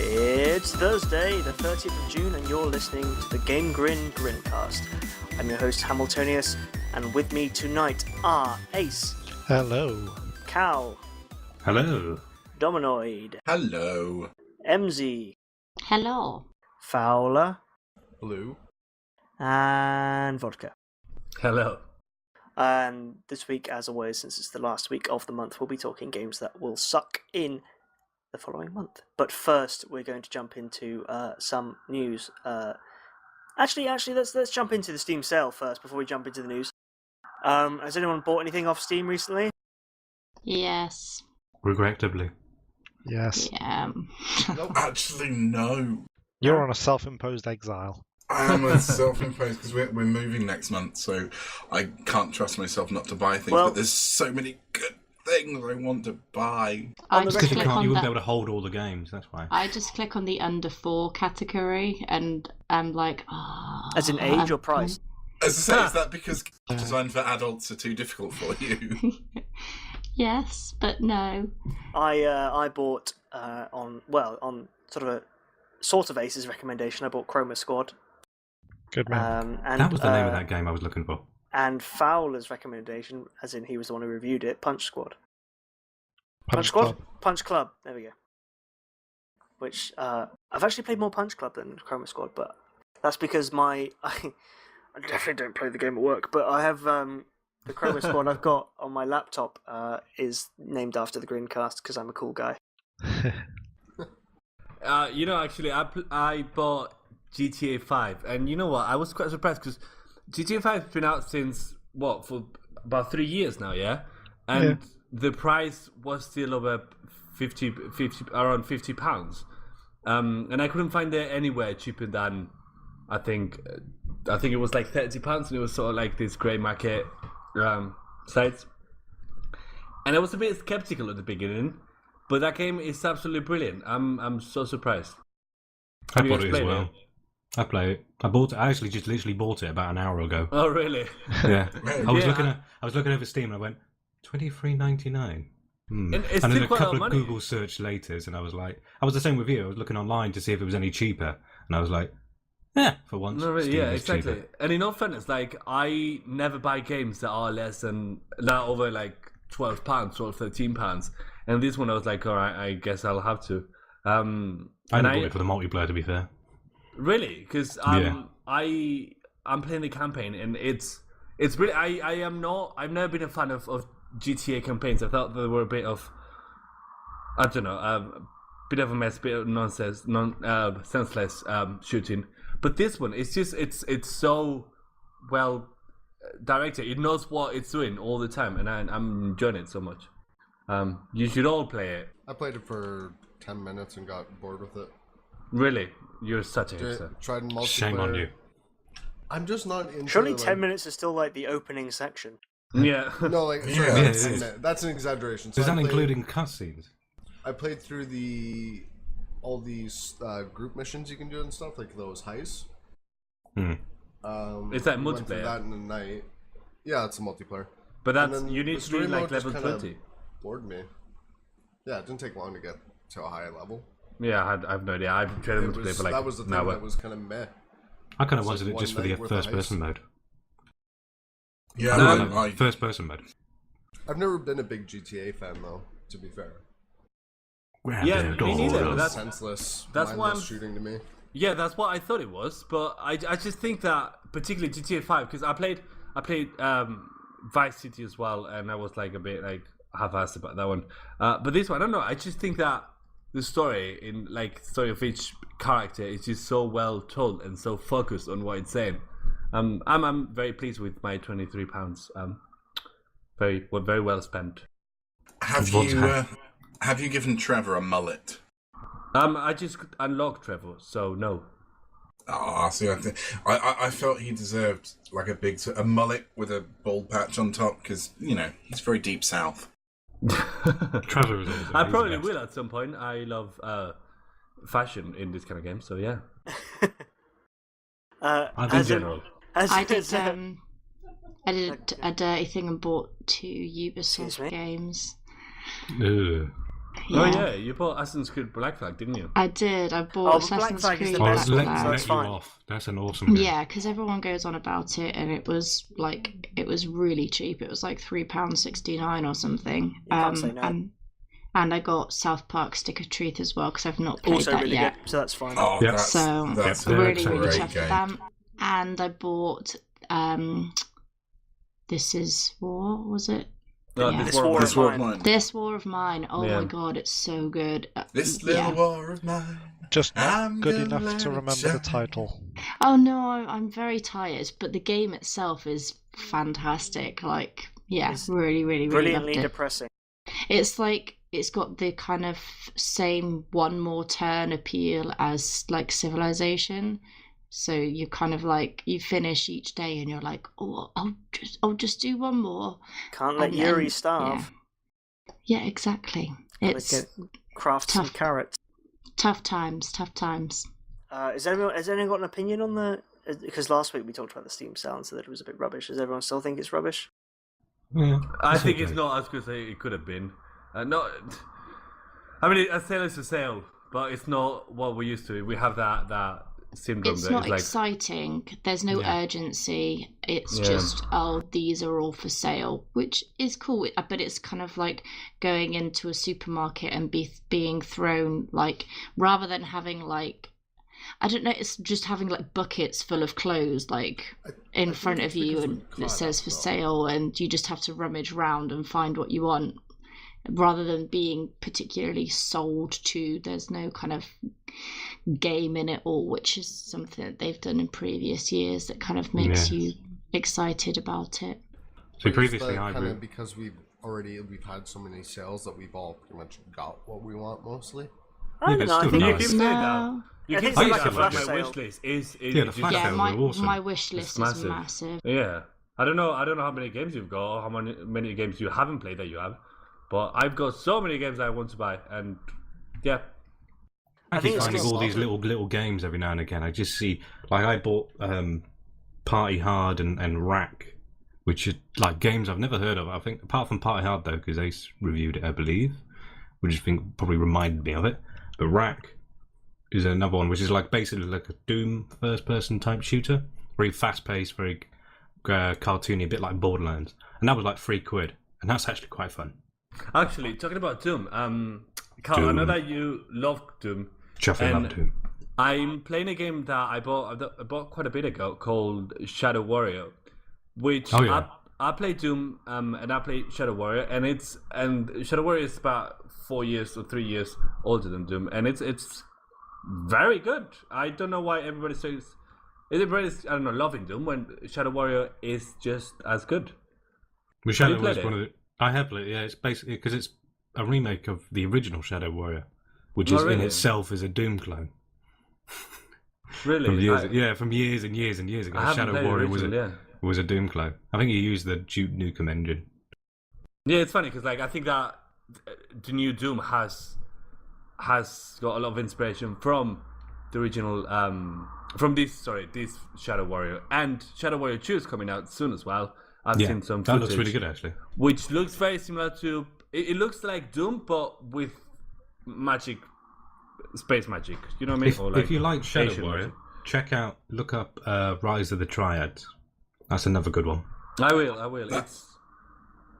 It's Thursday, the 30th of June, and you're listening to the GameGrin GrinCast. I'm your host, Hamiltonius, and with me tonight are Ace. Hello. Cal. Hello. Dominoid. Hello. MZ. Hello. Fowler. Hello. And Vodka. Hello. And this week, as always, since it's the last week of the month, we'll be talking games that will suck in the following month. But first, we're going to jump into some news. Actually, let's jump into the Steam sale first before we jump into the news. Has anyone bought anything off Steam recently? Yes. Regrettably. Yes. Yeah. No, actually, no. You're on a self-imposed exile. I am a self-imposed because we're moving next month, so I can't trust myself not to buy things. Well, but there's so many good things I want to buy. I It's just because you click on wouldn't be that. able to hold all the games, that's why. I just click on the under 4 category and I'm like, As in age or price? As I say, is that because designed for adults are too difficult for you? Yes, but no. I bought on sort of Ace's recommendation. I bought Chroma Squad. Good man. And That was the name of that game I was looking for. And Fowler's recommendation, as in he was the one who reviewed it, Punch Squad. Punch Club. Punch Club. There we go. Which I've actually played more Punch Club than Chroma Squad, but that's because I definitely don't play the game at work. But I have the Chroma Squad I've got on my laptop is named after the Grincast because I'm a cool guy. Actually, I bought GTA 5, and you know what? I was quite surprised because GTA 5 has been out since for about 3 years now, yeah. And the price was still over 50 around £50. And I couldn't find it anywhere cheaper than I think it was like £30, and it was sort of like this grey market sites. And I was a bit skeptical at the beginning, but that game is absolutely brilliant. I'm so surprised. I bought it as well. I play it. I actually just literally bought it about an hour ago. Oh really? Yeah. I was looking over Steam and I went $23.99. And And it's then still a quite a lot couple of of money. Google search laters, and I was the same with you. I was looking online to see if it was any cheaper, and I was like, for once. No, really, Steam yeah, is exactly. cheaper. And in all fairness, like I never buy games that are over like £12, £13. And this one I was like, all right, I guess I'll have to. I bought it for the multiplayer, to be fair. Really, because Yeah. I'm playing the campaign, and it's really I've never been a fan of GTA campaigns. I thought they were a bit of bit of a mess, bit of nonsense, senseless shooting. But this one, it's so well directed. It knows what it's doing all the time, and I'm enjoying it so much. You should all play it. I played it for 10 minutes and got bored with it. Really, you're such a hipster. Tried multiplayer. Shame on you. I'm just not into Surely like, 10 minutes is still like the opening section. Yeah. No, like Yeah, sorry, it is. that's an exaggeration. Is I that played- including cutscenes? I played through all these group missions you can do and stuff, like those heists. Is that we went through multiplayer? that in a night. Yeah, it's a multiplayer. But And that's then you need the to be story like mode just level kinda 20. Bored me. Yeah, it didn't take long to get to a high level. Yeah, I have no idea. I've tried to play for like that was the thing an hour. that was kind of meh. I kind of It's wanted like it just for one the night worth of first-person heist. mode. Yeah, First-person mode. I've never been a big GTA fan though, to be fair. Yeah, me neither, but that's- senseless, that's why mindless I'm- shooting to me. Yeah, that's what I thought it was. But I just think that particularly GTA 5 because I played Vice City as well, and I was like a bit like half-assed about that one. But this one, I don't know. I just think that the story story of each character is just so well told and so focused on what it's saying. I'm very pleased with my £23. Very well spent. Have you given Trevor a mullet? I just unlocked Trevor, so no. Ah, see, I felt he deserved like a mullet with a bald patch on top because he's very deep south. Trevor is always I he's probably the best. will at some point. I love fashion in this kind of game, so yeah. In general. I did a dirty thing and bought 2 Ubisoft games. Ugh. Oh yeah, you bought Assassin's Creed Black Flag, didn't you? I did. I Oh, bought but Black Assassin's Flag is Creed the Black best let, one, so Flag. that's let you fine. off. That's an awesome game. Yeah, because everyone goes on about it, and it was really cheap. It was like £3.69 or something. You can't say no. And I got South Park Stick of Truth as well because I've not played Also that really yet. good, so that's fine. Oh, Yeah. that's So a really, they're really great chuffed with game. them. And I bought This Is War, was it? No, Yeah. This War This of War of Mine. Mine. This War of Mine. Oh Yeah. my god, it's so good. This little war of mine. Just not I'm good gonna enough let to it remember shine. the title. Oh no, I'm very tired, but the game itself is fantastic. Like, yeah, It's really, really, really Brilliantly loved it. depressing. It's like it's got the kind of same one more turn appeal as like Civilization. So you kind of like you finish each day and you're like, oh, I'll just do one more. Can't let And- Yuri and- starve. Yeah, exactly. Gotta It's craft some tough. carrots. tough times, tough times. Has anyone got an opinion on the? Because last week we talked about the Steam sale and said that it was a bit rubbish. Does everyone still think it's rubbish? Yeah, I think okay. it's not as good as it could have been. Not. I mean, a sale is a sale, but it's not what we're used to. We have that syndrome It's that not is like. exciting. There's no Yeah. urgency. It's Yeah. just, oh, these are all for sale, which is cool. But it's kind of like going into a supermarket and being thrown, like, rather than having, like, I don't know, it's just having, like, buckets full of clothes, like, in front of you, and it says for sale, and you just have to rummage around and find what you want, rather than being particularly sold to. There's no kind of game in it all, which is something that they've done in previous years that kind of makes you excited about it. So previously, I kind of because we've had so many sales that we've all pretty much got what we want mostly. I don't it's know. I still think You nice. keep saying that. No. You I keep think saying it's that, like a but flash my sale. wish list is Yeah, the just flash Yeah, sales my are awesome. my wish list is massive. massive. Yeah, I don't know how many games you've got or how many games you haven't played that you have, but I've got so many games I want to buy, and yeah, I think it's finding just- all these little games every now and again. I just see, like, I bought Party Hard and Rack, which are like games I've never heard of. I think apart from Party Hard though, because Ace reviewed it, I believe, which I think probably reminded me of it. But Rack is another one, which is like basically like a Doom first-person type shooter, very fast-paced, very cartoony, a bit like Borderlands, and that was like £3, and that's actually quite fun. actually talking about Doom, Carl, I know Doom. that you love Doom. Chuffing And- love Doom. I'm playing a game that I bought quite a bit ago called Shadow Warrior, which Oh, yeah. I play Doom and I play Shadow Warrior, and Shadow Warrior is about 4 years or 3 years older than Doom, and it's very good. I don't know why everybody says everybody's loving Doom when Shadow Warrior is just as good. Well, Have Shadow you played was it? one of the. I have played it. Yeah, it's basically because it's a remake of the original Shadow Warrior, which Oh, is in really? itself is a Doom clone. Really, From years and years and years ago. I haven't Shadow played the Warrior original, was a Doom clone. I think he used the Duke Nukem engine. Yeah, it's funny because I think that the new Doom has got a lot of inspiration from the original from this Shadow Warrior, and Shadow Warrior 2 is coming out soon as well. I've seen some that footage, looks really good actually. which looks very similar to it looks like Doom but with magic, space magic. You know what I mean? If you like Shadow Asian Warrior, magic. look up Rise of the Triads. That's another good one. I will.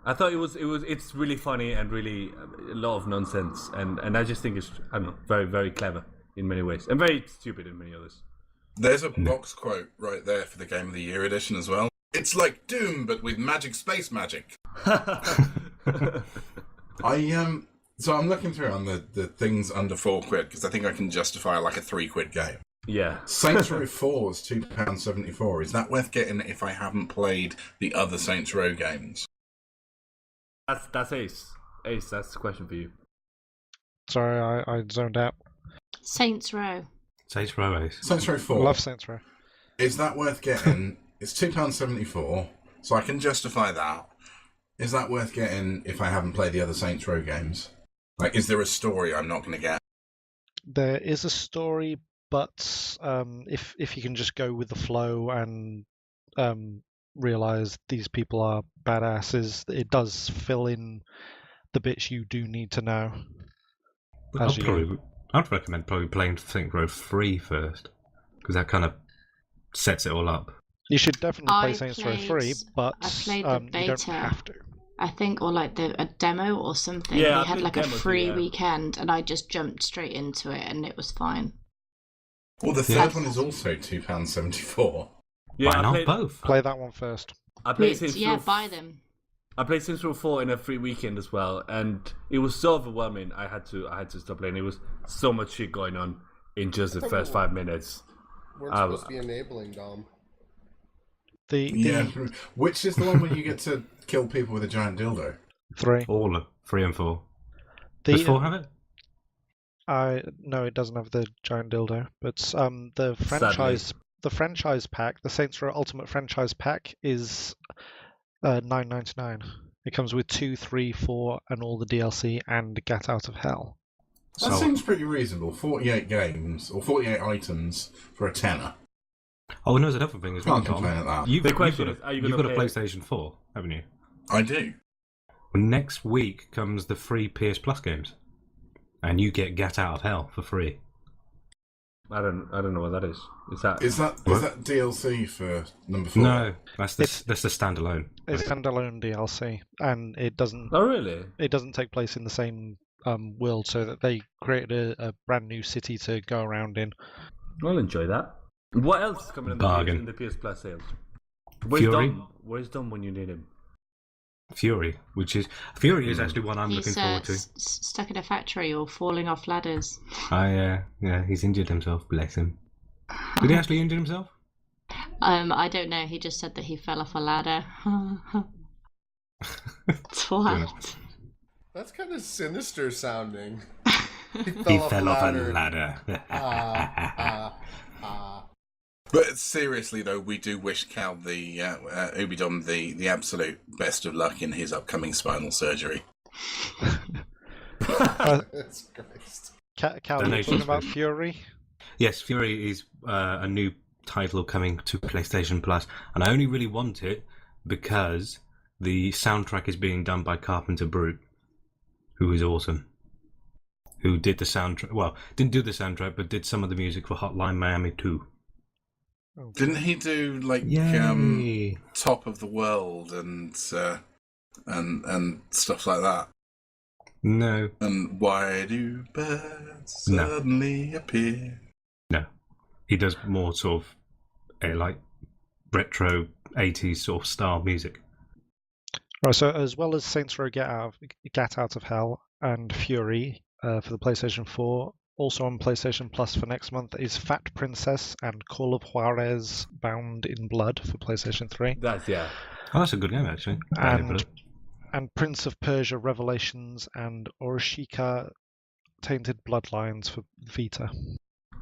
It's really funny and really a lot of nonsense, and I just think it's very very clever in many ways and very stupid in many others. There's a box quote right there for the Game of the Year edition as well. It's like Doom, but with magic, space magic. So I'm looking through on the things under £4 because I think I can justify like a £3 game. Yeah. Saints Row 4 is £2.74. Is that worth getting if I haven't played the other Saints Row games? That's Ace. Ace, that's the question for you. Sorry, I zoned out. Saints Row. Saints Row Ace. Saints Row 4. Love Saints Row. Is that worth getting? It's £2.74, so I can justify that. Is that worth getting if I haven't played the other Saints Row games? Like, is there a story I'm not going to get? There is a story, but if you can just go with the flow and realize these people are badasses, it does fill in the bits you do need to know. as you I'd recommend probably playing Saints Row 3 first, because that kind of sets it all up. You should definitely play I Saints Row played- 3, but I played the you don't beta. have to. I think, or like a demo or something. Yeah, I they had played like a demo too, free yeah. weekend, and I just jumped straight into it, and it was fine. Well, the third one is also £2.74. Yeah, Why not both? Play that one first. I played Saints Yeah, Row buy them. I played Saints Row 4 in a free weekend as well, and it was so overwhelming. I had to stop playing. It was so much shit going on in just the first 5 minutes. We're supposed to be enabling, Dom. Yeah, which is the one where you get to kill people with a giant dildo? 3. All of 3 and 4. The, Does 4 have it? No, it doesn't have the giant dildo. But the franchise pack, the Saints Row Ultimate Franchise Pack, is $9.99. It comes with 2, 3, 4, and all the DLC and Get Out of Hell. That seems pretty reasonable. 48 games or 48 items for a tenner. Oh, and there's another thing as well, Can't complain at that. The question is, are you you've gonna got a play- PlayStation 4, haven't you? I do. Well, next week comes the free PS Plus games, and you get Out of Hell for free. I don't know what that is. Is that DLC for number 4? No, that's the standalone. It's standalone DLC, and it doesn't. Oh, really? It doesn't take place in the same world, so that they created a brand new city to go around in. I'll enjoy that. What else is coming in the PS Plus sales? Fury? Where's Dom when you need him? Fury is actually one I'm looking forward to. Stuck in a factory or falling off ladders. Yeah, he's injured himself. Bless him. Did he actually injure himself? I don't know. He just said that he fell off a ladder. Twat. That's kind of sinister sounding. He fell off a ladder. But seriously, though, we do wish Cal the Ubidom the absolute best of luck in his upcoming spinal surgery. That's Christ. Cal, you talking about Fury? Yes, Fury is a new title coming to PlayStation Plus, and I only really want it because the soundtrack is being done by Carpenter Brute, who is awesome. Who did the soundtrack? Well, didn't do the soundtrack, but did some of the music for Hotline Miami 2. Didn't he do like Yay. Top of the World and stuff like that? No. And Why Do Birds No. Suddenly Appear? No. He does more sort of like retro 80s sort of style music. Right, so as well as Saints Row Get Out of Hell and Fury for the PlayStation 4, also on PlayStation Plus for next month is Fat Princess and Call of Juarez Bound in Blood for PlayStation 3. Oh, that's a good game, actually. And Prince of Persia Revelations and Oroshika Tainted Bloodlines for Vita.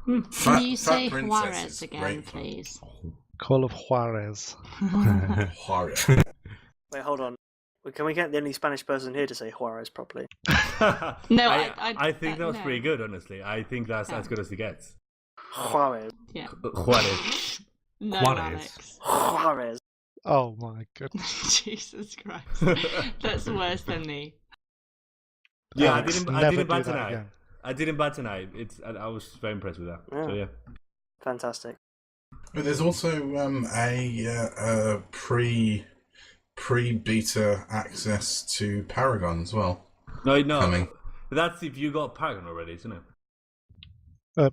Can you say Princess Juarez is again, great fun. please? Call of Juarez. Juarez. Wait, hold on. Can we get the only Spanish person here to say Juarez properly? No, I think that was no. pretty good, honestly. I think that's as good as it gets. Juarez. Yeah. Juarez. No, Juarez. Alex. Juarez. Oh my goodness. Jesus Christ. That's worse than me. Yeah, Alex, I never didn't do bat that tonight. again. I didn't bat tonight. I was very impressed with that. Yeah. So yeah. Fantastic. But there's also a pre-beta access to Paragon as well. No, Coming. that's if you got Paragon already, isn't it?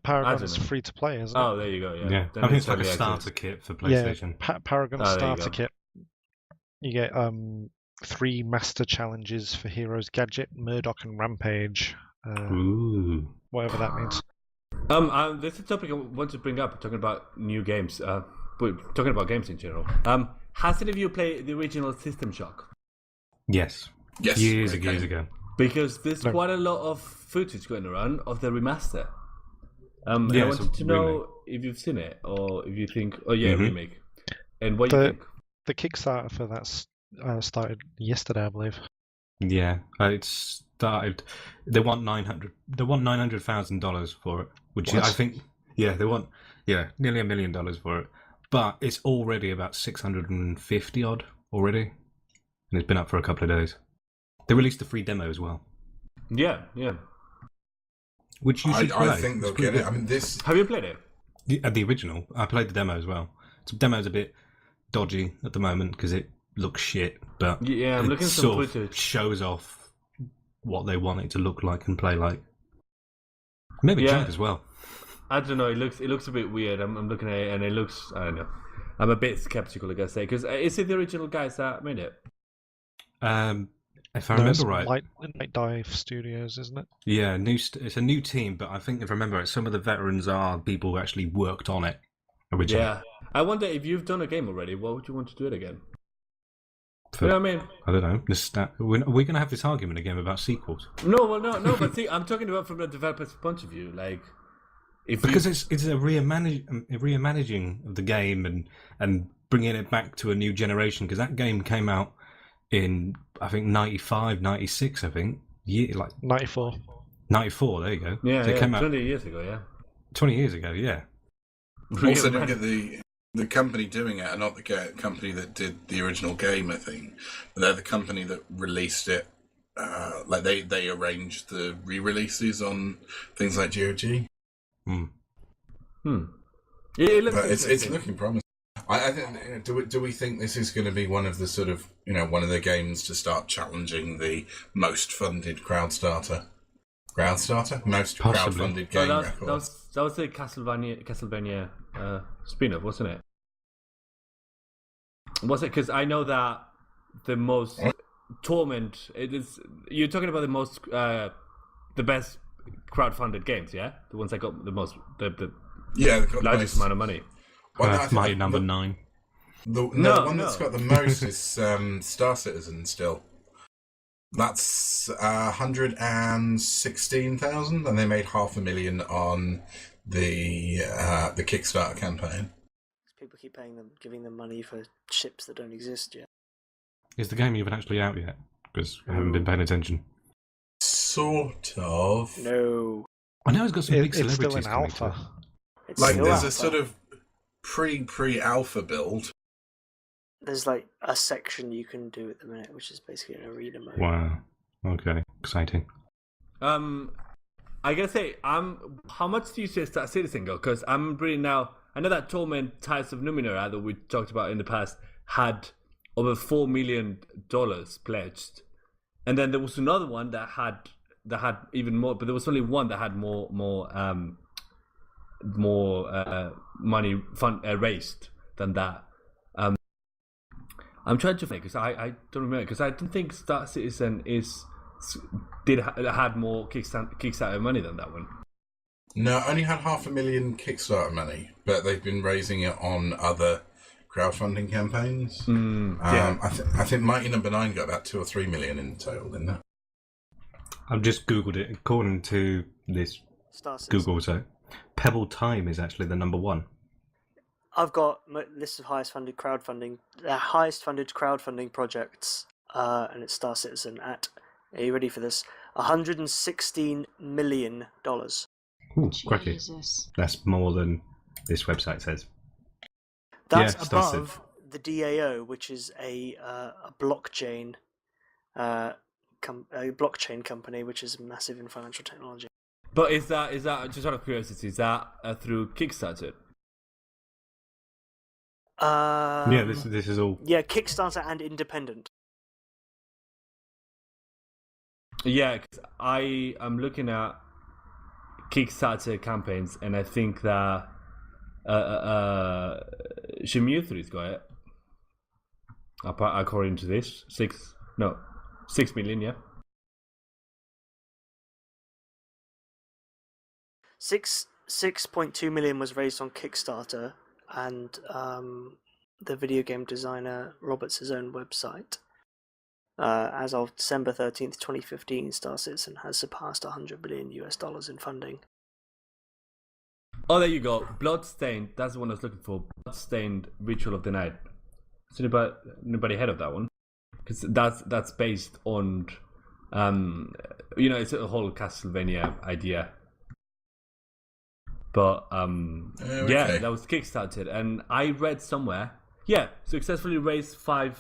Paragon don't is know. free to play, isn't it? Oh, there you go. Yeah, Yeah, Then I think it's like a early starter access. kit for Yeah, PlayStation. Paragon Oh, there you starter go. kit. You get 3 master challenges for Heroes Gadget, Murdoch, and Rampage. Ooh. Whatever that means. There's a topic I want to bring up, talking about new games. But talking about games in general. Has any of you played the original System Shock? Yes. Yes. Years great ago. game. Because there's No. quite a lot of footage going around of the remaster. Yeah, I it's a wanted to know remake. if you've seen it or if you think, Mhm. remake. And what do you think? The Kickstarter for that started yesterday, I believe. Yeah, it started. They want $900,000 for it, which What? I think. Yeah, they want nearly $1 million for it, but it's already about 650 odd already, and it's been up for a couple of days. They released a free demo as well. Yeah. which you should play. I think they'll get it. I mean, this. Have you played it? The original. I played the demo as well. The demo's a bit dodgy at the moment because it looks shit, but Yeah, I'm it looking at some sort of footage. shows off what they want it to look like and play like. Maybe Yeah. junk as well. I don't know. It looks a bit weird. I'm looking at it, and it looks. I don't know. I'm a bit skeptical, I gotta say, because is it the original guys that made it? If I No, it's remember right, Night Dive Studios, isn't it? yeah, it's a new team, but I think if I remember right, some of the veterans are people who actually worked on it originally. Yeah. I wonder if you've done a game already. What would you want to do it again? For- You know what I mean? I don't know. We're going to have this argument again about sequels No, well, no. But see, I'm talking about from the developer's point of view. Like, if because it's a reimagining of the game and bringing it back to a new generation. Because that game came out in I think 95, 96, I think 94. 94. There you go. yeah, So it came out 20 years ago, yeah. 20 years ago. Yeah. Also, don't get the company doing it are not the company that did the original game, I think. But they're the company that released it. Like they arranged the re-releases on things like GOG. Yeah, it looks But it's interesting. looking promising. I think. Do we think this is going to be one of the sort of one of the games to start challenging the most funded Crowdstarter, most Possibly. crowdfunded game that record? was the Castlevania spin-off, wasn't it? Was it? Because I know that the most Torment. It is. You're talking about the best crowdfunded games, yeah? The ones that got the most, the Yeah, they've got the largest most- amount of money. Well, I think Mighty Number 9. The one that's got the most is Star Citizen still. That's 116,000, and they made 500,000 on the Kickstarter campaign. People keep giving them money for ships that don't exist yet. Is the game even actually out yet? Because I haven't been paying attention. Sort of. No. I know it's got some big It's still celebrities in coming to it. alpha. It's Like still there's alpha. a sort of pre-alpha build. There's like a section you can do at the minute, which is basically an arena mode. Wow. Okay. Exciting. I gotta say, how much do you say Star Citizen go? Because I'm reading now. I know that Torment Tides of Numenera that we talked about in the past had over $4 million pledged, and then there was another one that had even more, but there was only one that had more money raised than that. I'm trying to think because I don't remember, because I don't think Star Citizen had more Kickstarter money than that one. No, only had 500,000 Kickstarter money, but they've been raising it on other crowdfunding campaigns. Yeah. I think Mighty Number 9 got about 2 or 3 million in total, didn't it? I've just googled it. According to this Star Citizen. Google site, Pebble Time is actually the number one. I've got a list of highest funded crowdfunding projects, and it's Star Citizen at. Are you ready for this? $116 million. Ooh, cracky. Jesus. That's more than this website says. That's Yeah, Star Citizen. above the DAO, which is a blockchain, a blockchain company, which is massive in financial technology. But is that just out of curiosity? Is that through Kickstarter? Yeah, this is all. Yeah, Kickstarter and independent. Yeah, 'cause I am looking at Kickstarter campaigns, and I think that Shenmue 3's got it. According to this, 6 million, yeah. 6.2 million was raised on Kickstarter, and the video game designer Roberts' own website. As of December 13th, 2015, Star Citizen has surpassed $100 billion in funding. Oh, there you go. Bloodstained. That's the one I was looking for. Bloodstained Ritual of the Night. Is anybody heard of that one? Because that's based on, it's a whole Castlevania idea. But Okay. yeah, that was Kickstarted, and I read somewhere, successfully raised $5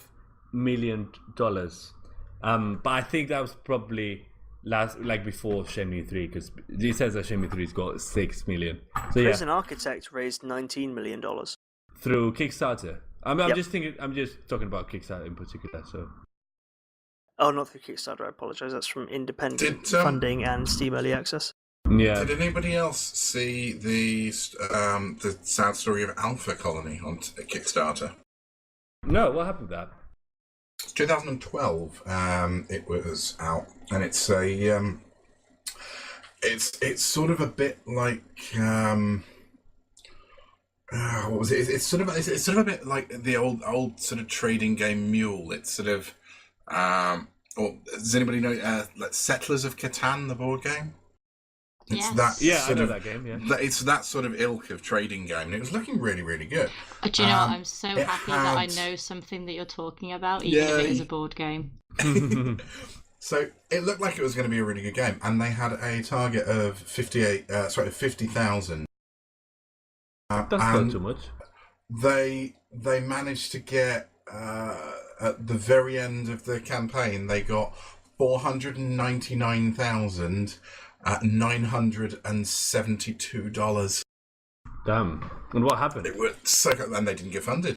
million. But I think that was probably before Shenmue 3, because it says that Shenmue 3's got 6 million. So Prison Architect raised $19 million. through Kickstarter. I'm Yep. just talking about Kickstarter in particular. So Oh, not through Kickstarter, I apologise. That's from independent Did, funding and Steam Early Access. yeah, Did anybody else see the sad story of Alpha Colony on Kickstarter? no, what happened with that? 2012, it was out, and it's a it's sort of a bit like what was it? It's sort of a bit like the old sort of trading game Mule. It's sort of or does anybody know like Settlers of Catan, the board game? It's Yes. that Yeah, I sort know of that game. Yeah, it's that sort of ilk of trading game, and it was looking really, really good. Do you know what? I'm so it happy that I had- know something that you're talking about, even if it is Yay. a board game. So it looked like it was going to be a really good game, and they had a target of 50,000. that's not too much. They managed to get at the very end of the campaign, they got $499,972. Damn. And what happened? It was so, and they didn't get funded.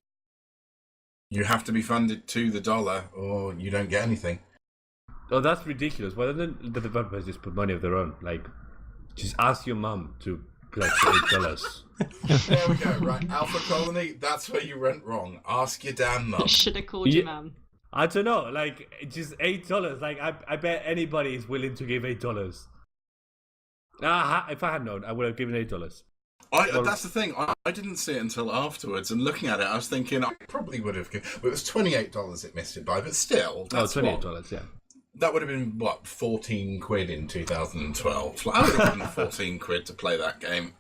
You have to be funded to the dollar, or you don't get anything. Oh, that's ridiculous. Why don't the developers just put money of their own? Like, just ask your mum to pledge $8. There we go. Right, Alpha Colony. That's where you went wrong. Ask your damn mum. Should have called your mum. I don't know. Like, just $8. Like, I bet anybody is willing to give $8. If I had known, I would have given $8. That's the thing. I didn't see it until afterwards, and looking at it, I was thinking I probably would have. But it was $28 it missed it by. But still, that's $28. Yeah. That would have been what, 14 quid in 2012. Like, I would have given 14 quid to play that game.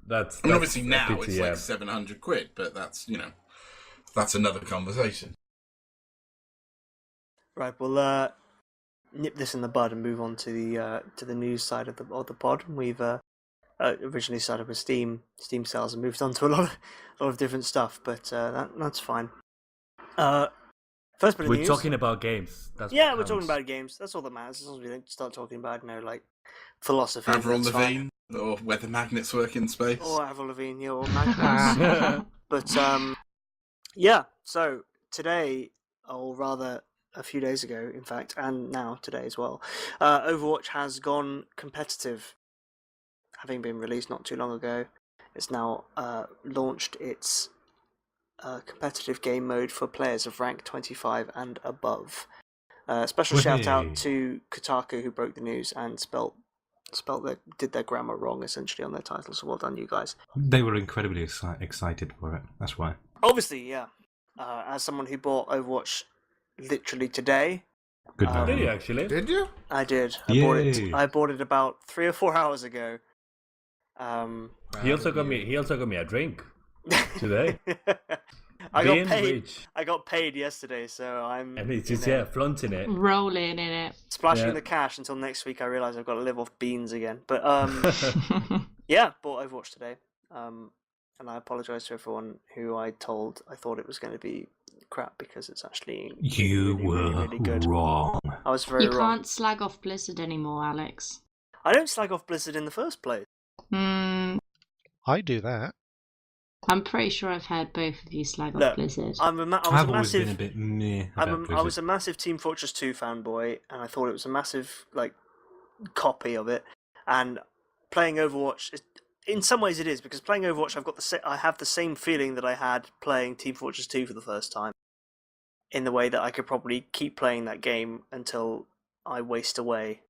That's And obviously a now pity, it's yeah. like 700 quid, but that's that's another conversation. Right, we'll nip this in the bud and move on to the news side of the pod. We've originally started with Steam sales and moved on to a lot of different stuff, but that's fine. First bit of We're news. talking about games. That's Yeah, what we're talking counts. about games. That's all that matters. As long as we don't start talking about like philosophy. Avril that's fine. Lavigne, or whether magnets work in space. Or Avril Lavigne, or magnets. But yeah. So today, or rather a few days ago, in fact, and now today as well, Overwatch has gone competitive. Having been released not too long ago, it's now launched its competitive game mode for players of rank 25 and above. Special shout out to Kotaku, who broke the news and did their grammar wrong essentially on their title. So well done, you guys. They were incredibly excited for it. That's why. Obviously, yeah. As someone who bought Overwatch literally today, Good man. Did you actually? Did you? I did. Yay. I bought it about 3 or 4 hours ago. He also got me a drink today. I Being got paid. rich. I got paid yesterday, so I'm And it's just flaunting it. Rolling in it. splashing Yeah. the cash until next week. I realise I've got to live off beans again. But yeah, bought Overwatch today. And I apologise to everyone who I thought it was going to be crap, because it's actually You really, were really, really good. wrong. I was very You wrong. can't slag off Blizzard anymore, Alex. I don't slag off Blizzard in the first place. I do that. I'm pretty sure I've heard both of you slag off Look, Blizzard. I was I've a always massive. been a bit meh I about was Blizzard. a massive Team Fortress 2 fanboy, and I thought it was a massive copy of it. And playing Overwatch, in some ways, it is, because playing Overwatch, I have the same feeling that I had playing Team Fortress 2 for the first time. In the way that I could probably keep playing that game until I waste away.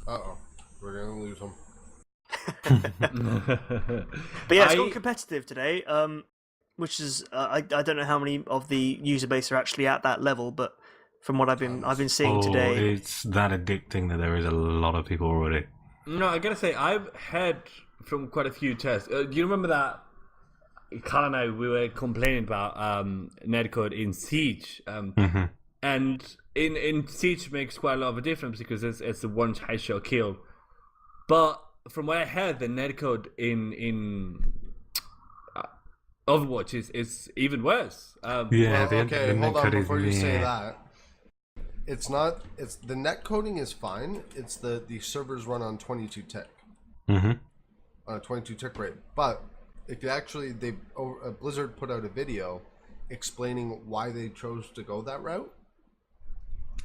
Uh-oh. We're going to lose them. But yeah, it's gone competitive today, which is I don't know how many of the user base are actually at that level, but from what I've been seeing today, It's that addicting that there is a lot of people already. No, I gotta say, I've heard from quite a few tests. Do you remember that Carl and I, we were complaining about netcode in Siege, and in Siege makes quite a lot of a difference because it's a one headshot kill. But from what I heard, the netcode in Overwatch is even worse. Well, The okay, hold on netcode is before you say meh. that. It's not. It's the net coding is fine. It's the servers run on 22 tick. Mm-hmm. On a 22 tick rate, but if you actually Blizzard put out a video explaining why they chose to go that route,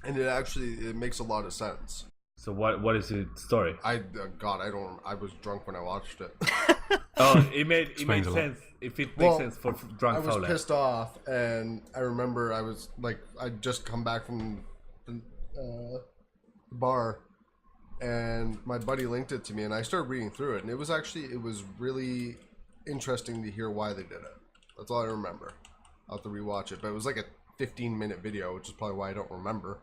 and it makes a lot of sense. So what is the story? I was drunk when I watched it. Oh, it made Explains a lot. sense. If it makes sense for drunk I was Fowler. pissed off, and I remember I was like, I'd just come back from the bar, and my buddy linked it to me, and I started reading through it, and it was really interesting to hear why they did it. That's all I remember. I'll have to rewatch it, but it was like a 15-minute video, which is probably why I don't remember.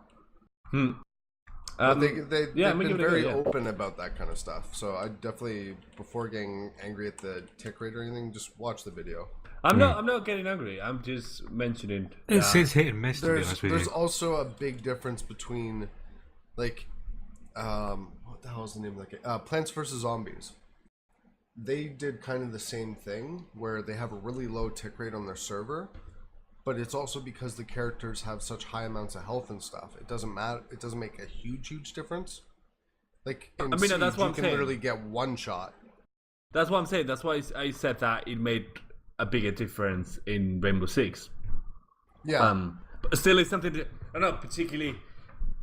But they've been very open about that kind of stuff. So I definitely, before getting angry at the tick rate or anything, just watch the video. I'm not getting angry. I'm just mentioning. It's hit and miss, to be honest with you. There's also a big difference between, like, what the hell is the name of that game? Plants vs. Zombies. They did kind of the same thing, where they have a really low tick rate on their server, but it's also because the characters have such high amounts of health and stuff. It doesn't matter. It doesn't make a huge difference. Like in Siege, that's what you can literally get one shot. That's what I'm saying. That's why I said that it made a bigger difference in Rainbow Six. Yeah. But still, it's something that I don't know. Particularly,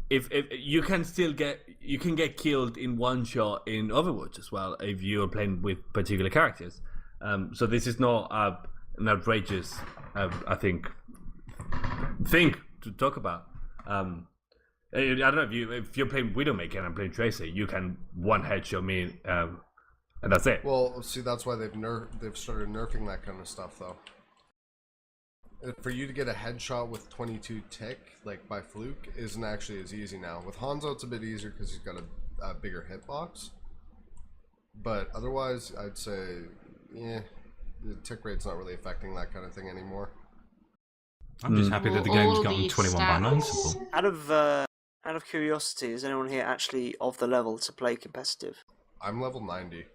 if you can get killed in one shot in Overwatch as well if you're playing with particular characters. So this is not an outrageous, I think, thing to talk about. I don't know if you're playing Widowmaker and I'm playing Tracer, you can one headshot me, and that's it. Well, see, that's why they've started nerfing that kind of stuff, though. For you to get a headshot with 22 tick, like by fluke, isn't actually as easy now. With Hanzo, it's a bit easier because he's got a bigger hitbox. But otherwise, I'd say, the tick rate's not really affecting that kind of thing anymore. I'm just happy that the game's gotten 21 by 9 support. Out of curiosity, is anyone here actually of the level to play competitive? I'm level 90.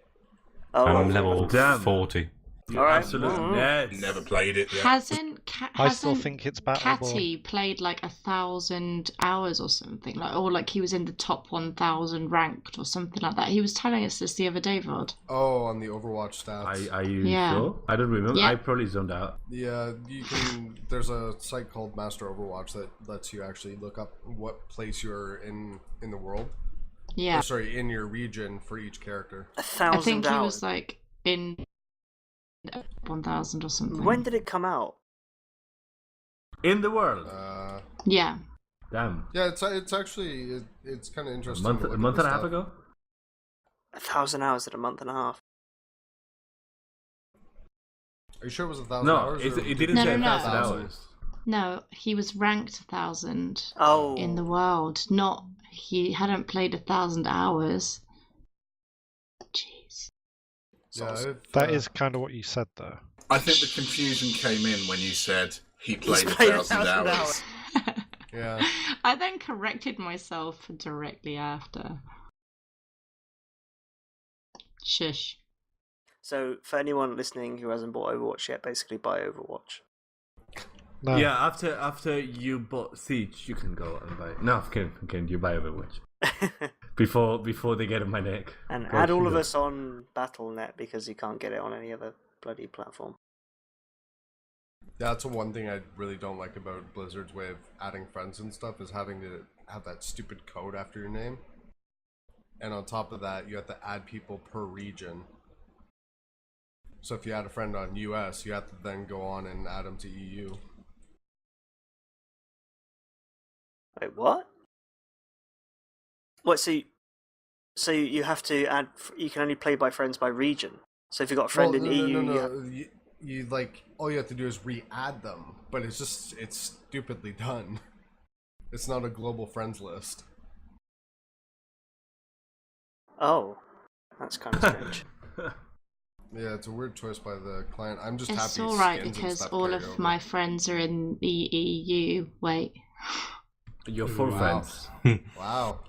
Oh, I'm level 40. You're absolute nerds. Never played it yet. I still think it's battleable. Catty played like 1,000 hours or something, or like he was in the top 1,000 ranked or something like that. He was telling us this the other day, Vod. Oh, on the Overwatch stats. Are you sure? I don't remember. Yeah. I probably zoned out. Yeah, you can. There's a site called Master Overwatch that lets you actually look up what place you're in the world. Yeah. Or, sorry, in your region for each character. 1,000 I think he hours. was like in 1,000 or something. When did it come out? In the world. Yeah. Damn. Yeah, it's actually it's kind of interesting. A month and a half ago. 1,000 hours in a month and a half. Are you sure it was 1,000 No, hours? it didn't say 1,000 hours. No, he was ranked 1,000 Oh. in the world. Not he hadn't played 1,000 hours. Jeez. Yeah, That is kind of what you said, though. I think the confusion came in when you said he played played 1,000 hours. Yeah. I then corrected myself directly after. Shush. So, for anyone listening who hasn't bought Overwatch yet, basically buy Overwatch. No. Yeah, after you bought Siege, you can go and buy. No, can you buy Overwatch before they get on my neck? And God, add all of yeah. us on Battle.net because you can't get it on any other bloody platform. That's one thing I really don't like about Blizzard's way of adding friends and stuff is having to have that stupid code after your name. And on top of that, you have to add people per region. So if you add a friend on US, you have to then go on and add them to EU. Wait, what? What? So you have to add. You can only play by friends by region. So if you've got a friend in EU, No. You like all you have to do is re-add them, but it's stupidly done. It's not a global friends list. Oh, that's kind of strange. Yeah, it's a weird choice by the client. I'm just It's happy. alright skins and because stuff all carry of over. my friends are in the EU. Wait. Your full Wow. friends. Wow.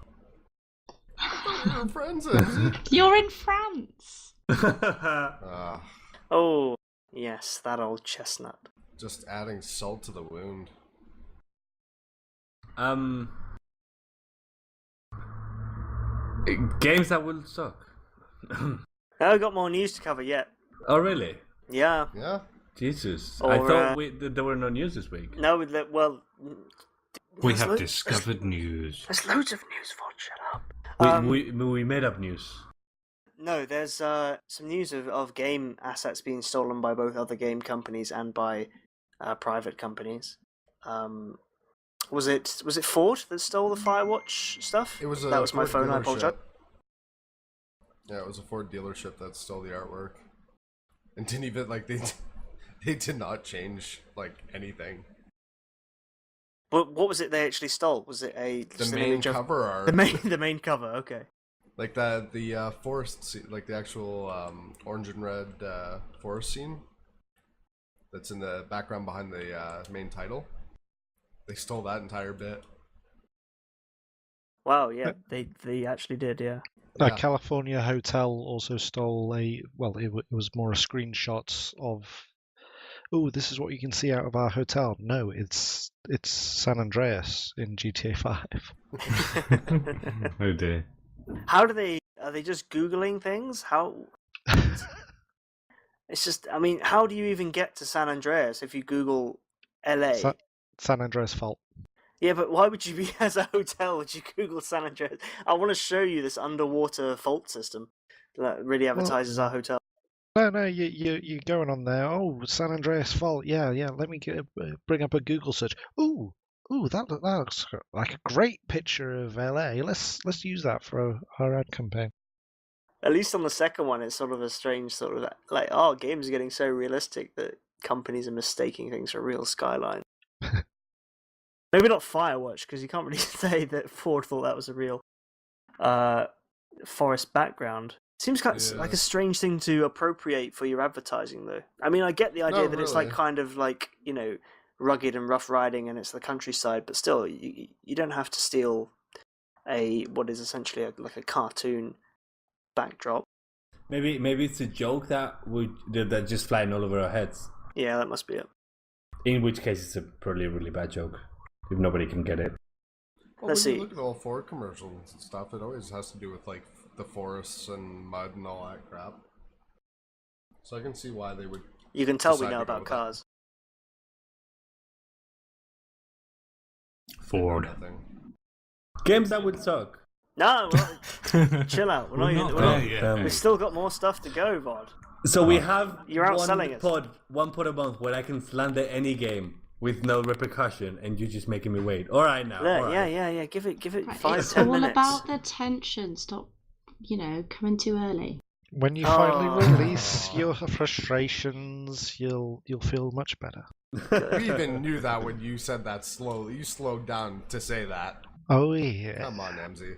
I thought we were friends. Izzy. You're in France. Ah, Oh, yes, that old chestnut. just adding salt to the wound. Games that will suck. No, we've got more news to cover yet. Oh, really? Yeah. Yeah. Jesus. Or, I thought there were no news this week. No, well... We there's have lo- discovered news. There's loads of news, Vod, shut up. We made up news. No, there's some news of game assets being stolen by both other game companies and by private companies. Was it Ford that stole the Firewatch stuff? It was that was my Ford phone. I dealership. apologize. Yeah, it was a Ford dealership that stole the artwork, and didn't even they did not change anything. But what was it they actually stole? Was it The main cover art. The main cover. Okay. Like the forest scene, like the actual orange and red forest scene that's in the background behind the main title. They stole that entire bit. Wow, yeah, they actually did, yeah. Yeah. California Hotel also stole it was more a screenshot of, oh, this is what you can see out of our hotel. No, it's San Andreas in GTA 5. Oh dear. How are they just Googling things? How? It's just, I mean, how do you even get to San Andreas if you Google LA? San Andreas Fault. Yeah, but why would you be as a hotel? Would you Google San Andreas? I want to show you this underwater fault system that really advertises our hotel. No, you're going on there. Oh, San Andreas Fault. Yeah. Let me bring up a Google search. Ooh, that looks like a great picture of LA. Let's use that for our ad campaign. At least on the second one, it's sort of a strange sort of oh, games are getting so realistic that companies are mistaking things for real skylines. Maybe not Firewatch, because you can't really say that Ford thought that was a real forest background. Seems like a strange thing to appropriate for your advertising, though. I mean, I get the idea that it's kind of rugged and rough riding, and it's the countryside, but still, you don't have to steal what is essentially a cartoon backdrop. Maybe it's a joke that that's just flying all over our heads. Yeah, that must be it. In which case, it's probably a really bad joke if nobody can get it. Well, Let's when see. you look at all Ford commercials and stuff, it always has to do with the forests and mud and all that crap. So I can see why they would. You can tell we decide know to go about with cars. Ford. Nothing. Games that would suck. No, chill out. We're not there yet. We've still got more stuff to go, Vod. So we have You're outselling us. one pod a month where I can slander any game with no repercussion, and you're just making me wait. All right now. Yeah, all right. yeah. Give it Right, 5, it's 10 all minutes. about the tension. Stop, coming too early. When you finally release your frustrations, you'll feel much better. We even knew that when you said that slowly. You slowed down to say that. Oh yeah. Come on, MZ.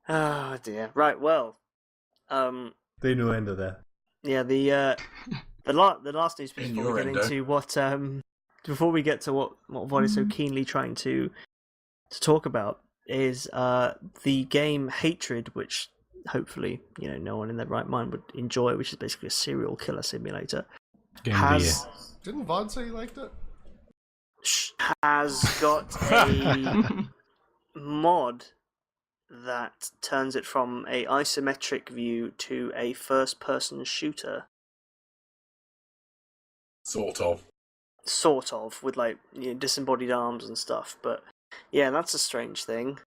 Oh dear. Right. Well. The innuendo there. Yeah. The last news piece before we get Innuendo. into what before we get to what Vod is so keenly trying to talk about is the game Hatred, which hopefully no one in their right mind would enjoy, which is basically a serial killer simulator. Didn't Vaughn say he liked it? Has got a mod that turns it from a isometric view to a first-person shooter. Sort of. With disembodied arms and stuff. But yeah, that's a strange thing.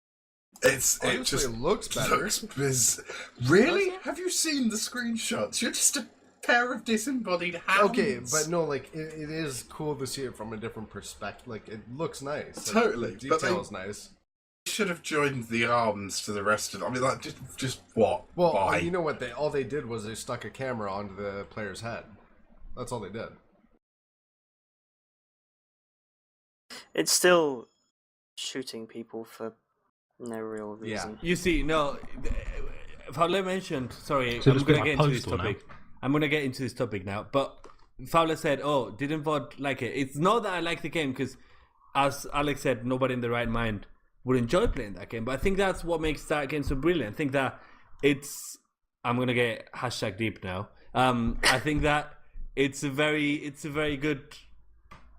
Honestly, It just it looks better. Really? Have you seen the screenshots? You're just a pair of disembodied hounds. Okay, but no, it is cool to see it from a different perspective. It looks nice. Totally, The but detail's nice. should have joined the arms to the rest of. I mean, just what? Well, Why? you know what? All they did was they stuck a camera onto the player's head. That's all they did. It's still shooting people for no real reason. You see, no. Fowler mentioned. Sorry, So I'm it's going to like get into this Postal now. topic. I'm going to get into this topic now. But Fowler said, "Oh, didn't Vod like it?" It's not that I like the game because, as Alex said, nobody in the right mind would enjoy playing that game. But I think that's what makes that game so brilliant. I think that it's. I'm going to get hashtag deep now. I think that it's a very good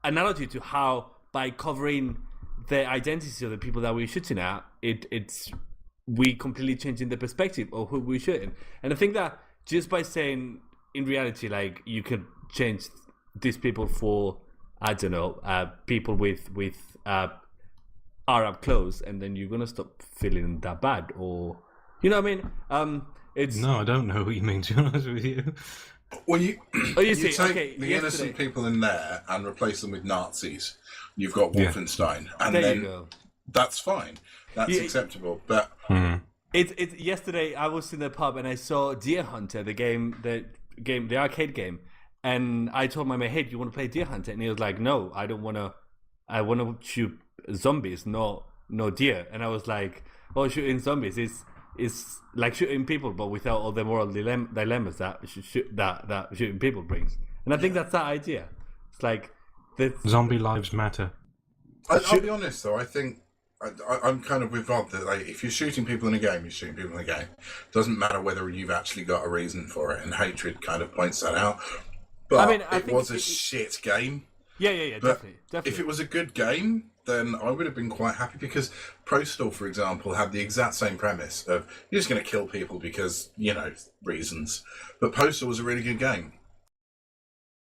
analogy to how by covering the identities of the people that we're shooting at, it's we completely changing the perspective of who we're shooting. And I think that just by saying, in reality, like, you could change these people for, I don't know, people with Arab clothes, and then you're gonna stop feeling that bad, or you know what I mean? It's No, I don't know what you mean, to be honest with you. Well, you you see, take okay, the yesterday- innocent people in there and replace them with Nazis. You've got Yeah. Wolfenstein, and There then you go. that's fine. That's Yeah. acceptable. But It's yesterday I was in the pub and I saw Deer Hunter, the arcade game, and I told my mate, "Hey, do you want to play Deer Hunter?" And he was like, "No, I don't want to. I want to shoot zombies, no deer." And I was like, "Oh, shooting zombies is like shooting people, but without all the moral dilemmas that shooting people brings." And I think that's that idea. It's like Zombie lives matter. I'll be honest, though. I think I'm kind of with Rob that, like, if you're shooting people in a game, you're shooting people in a game. Doesn't matter whether you've actually got a reason for it, and Hatred kind of points that out. But I mean, I it think was a shit game. yeah, But definitely. if it was a good game, then I would have been quite happy, because Postal, for example, had the exact same premise of you're just going to kill people because, reasons. But Postal was a really good game.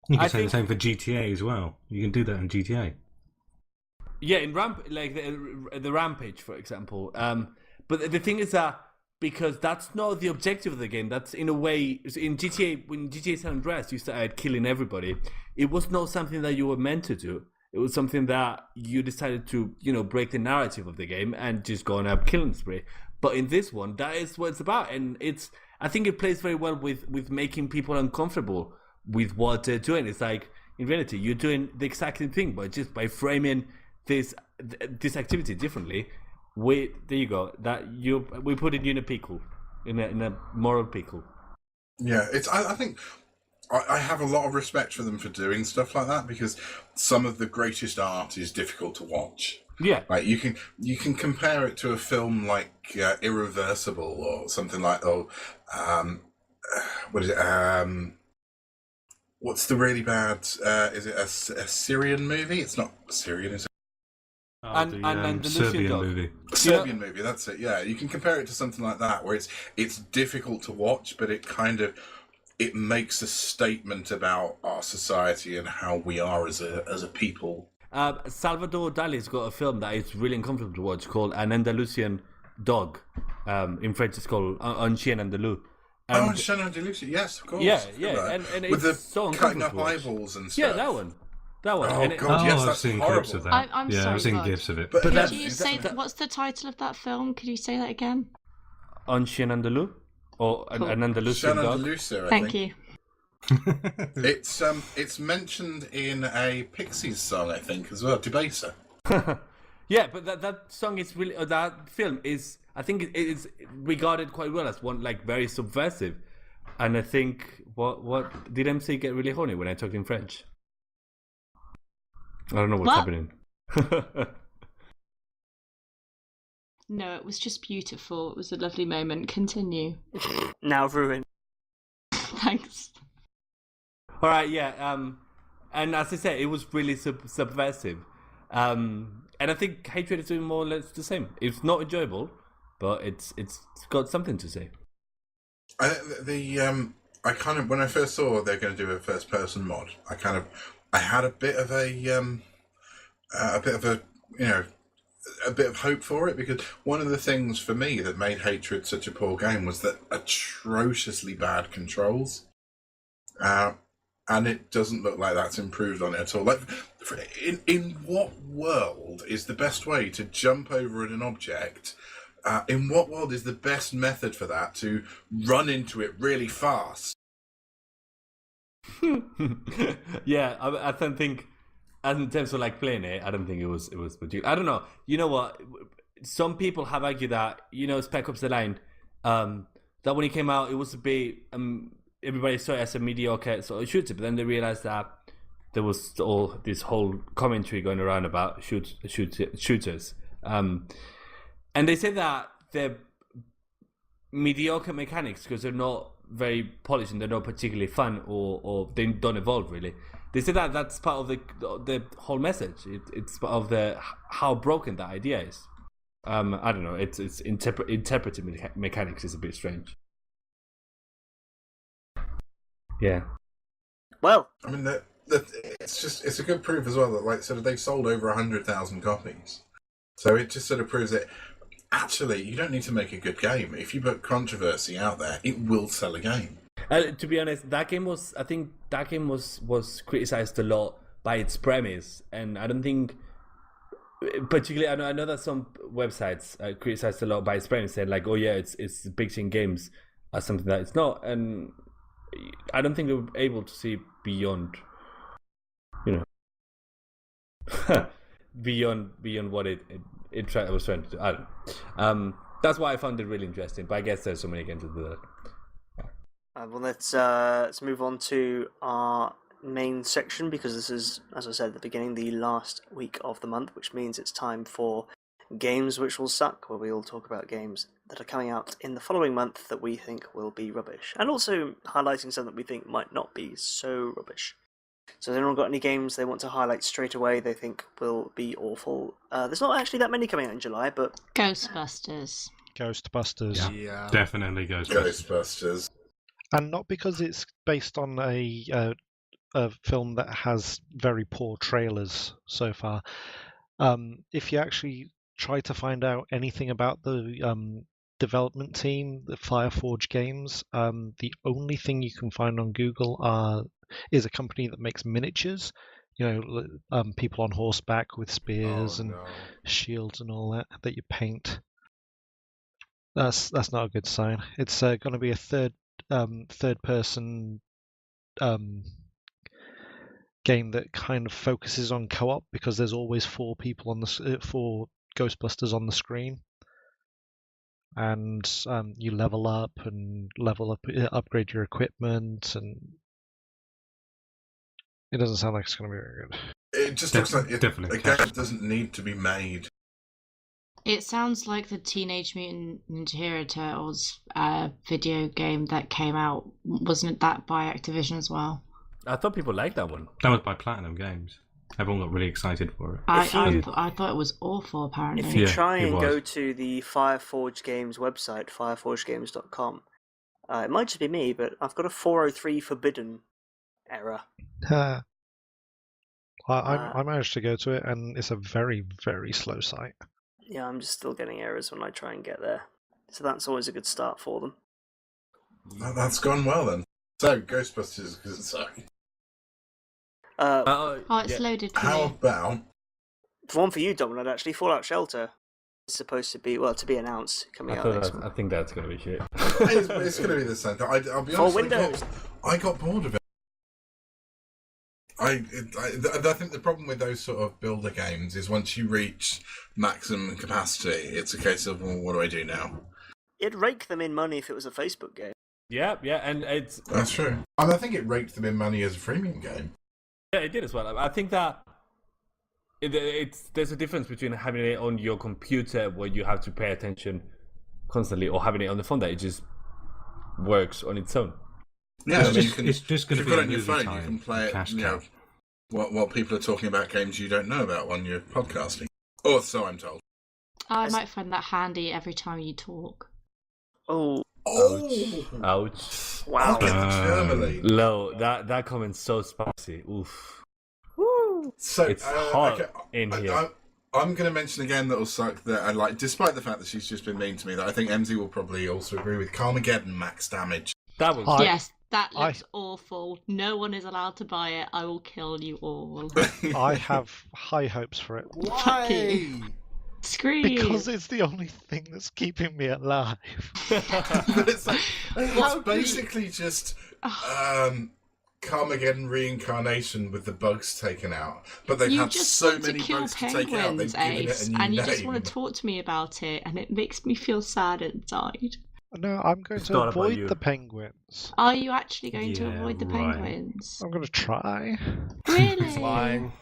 You can I say think- the same for GTA as well. You can do that in GTA. Yeah, in like the Rampage, for example. But the thing is that because that's not the objective of the game, that's in a way in GTA. When GTA San Andreas, you started killing everybody. It was not something that you were meant to do. It was something that you decided to, break the narrative of the game and just go on a killing spree. But in this one, that is what it's about, and I think it plays very well with making people uncomfortable with what they're doing. It's like, in reality, you're doing the exact same thing, but just by framing this activity differently. There you go. We put in a pickle, in a moral pickle. Yeah, I think I have a lot of respect for them for doing stuff like that, because some of the greatest art is difficult to watch. Yeah, Like, you can compare it to a film like Irreversible or something like what is it? What's the really bad? Is it a Syrian movie? It's not Syrian, is it? And the Serbian Lucian movie. A Serbian movie. That's it. Yeah, you can compare it to something like that, where it's difficult to watch, but it makes a statement about our society and how we are as a people. Salvador Dali's got a film that is really uncomfortable to watch called An Andalusian Dog. In French, it's called Un Chien Andalou. And Shannon DeLucia, yes, of course. Yeah, and with the it's so cutting up uncomfortable to watch. eyeballs and stuff. Yeah, that one. Oh And god, yes, I've that's seen horrible. clips of that. I'm yeah, sorry, I've seen God. gifs of it. But Could that's- you say what's the title of that film? Could you say that again? Un Chien Andalou? Or Cool. An Andalusian Shannon Dog? DeLucia, I Thank think. you. It's mentioned in a Pixies song, I think, as well, Debaser. Yeah, but that song is really, that film is, I think it is regarded quite well as one, like, very subversive. And I think, what did MC get really horny when I talked in French? I don't know what's What? happening. No, it was just beautiful. It was a lovely moment. Continue. Now ruined. Thanks. All right, yeah. And as I said, it was really subversive. And I think Hatred is doing more or less the same. It's not enjoyable, but it's got something to say. I kind of, when I first saw they're going to do a first person mod, I had a bit of hope for it, because one of the things for me that made Hatred such a poor game was that atrociously bad controls. And it doesn't look like that's improved on it at all. Like, in what world is the best way to jump over an object? In what world is the best method for that to run into it really fast? Yeah, I don't think, in terms of like playing it, I don't think it was particular. I don't know. You know what? Some people have argued that, Spec Ops: The Line, that when it came out, it was a bit, everybody saw it as a mediocre sort of shooter, but then they realized that there was all this whole commentary going around about shooters. And they say that they're mediocre mechanics because they're not very polished and they're not particularly fun, or they don't evolve really. They say that that's part of the whole message. It's part of how broken that idea is. I don't know. It's interpretive mechanics is a bit strange. Yeah. Well, I mean, it's a good proof as well that, like, sort of they've sold over 100,000 copies. So it just sort of proves that actually you don't need to make a good game. If you put controversy out there, it will sell a game. To be honest, that game was criticized a lot by its premise, and I don't think, particularly, I know that some websites criticized a lot by its premise, saying like, oh yeah, it's depicting games as something that it's not, and I don't think we were able to see beyond, beyond what it was trying to do. I don't know. That's why I found it really interesting. But I guess there's so many games to do that. Well, let's move on to our main section, because this is, as I said at the beginning, the last week of the month, which means it's time for Games Which Will Suck, where we all talk about games that are coming out in the following month that we think will be rubbish, and also highlighting some that we think might not be so rubbish. So has anyone got any games they want to highlight straight away they think will be awful? There's not actually that many coming out in July, but... Ghostbusters. Yeah. Definitely Ghostbusters. And not because it's based on a film that has very poor trailers so far. If you actually try to find out anything about the development team, the Fireforge Games, the only thing you can find on Google is a company that makes miniatures. People on horseback with spears and shields and all that you paint. That's not a good sign. It's going to be a third person game that kind of focuses on co-op, because there's always 4 people four Ghostbusters on the screen, and you level up, upgrade your equipment, and it doesn't sound like it's going to be very good. It just looks like a game that doesn't need to be made. It sounds like the Teenage Mutant Ninja Hero Turtles video game that came out. Wasn't that by Activision as well? I thought people liked that one. That was by Platinum Games. Everyone got really excited for it. I thought it was awful, apparently. If you try and go to the Fireforge Games website, fireforgegames.com, it might just be me, but I've got a 403 forbidden error. I managed to go to it, and it's a very, very slow site. Yeah, I'm just still getting errors when I try and get there. So that's always a good start for them. That's gone well then. So, Ghostbusters, because it's sorry. It's loaded for How me. about... One for you, Dominic, actually. Fallout Shelter is supposed to be, announced, coming out next month. I think that's going to be shit. it's going to be the same thing. I'll be honest, Windows. I got bored of it. I think the problem with those sort of builder games is once you reach maximum capacity, it's a case of, well, what do I do now? It'd rake them in money if it was a Facebook game. Yeah, and it's... That's true. And I think it raked them in money as a freemium game. Yeah, it did as well. I think that there's a difference between having it on your computer where you have to pay attention constantly, or having it on the phone that it just works on its own. Yeah, it's just going to be on your phone. You can play it. While people are talking about games you don't know about when you're podcasting, or so I'm told. I might find that handy every time you talk. Oh. Ouch. Wow. Low. That comment's so spicy. Oof. Woo. So it's hot in here. I'm going to mention a game that will suck that I like, despite the fact that she's just been mean to me, that I think MZ will probably also agree with. Carmageddon Max Damage. That was... Yes, that looks awful. No one is allowed to buy it. I will kill you all. I have high hopes for it. Why? Screw Because you. it's the only thing that's keeping me alive. But it's basically just Carmageddon reincarnation with the bugs taken out. But they've had so many bugs to take out, they've given it a new and you name. just want to talk to me about it, and it makes me feel sad inside. No, I'm going to avoid the penguins. Are you actually going to avoid the penguins? I'm going to try. Really? He's lying.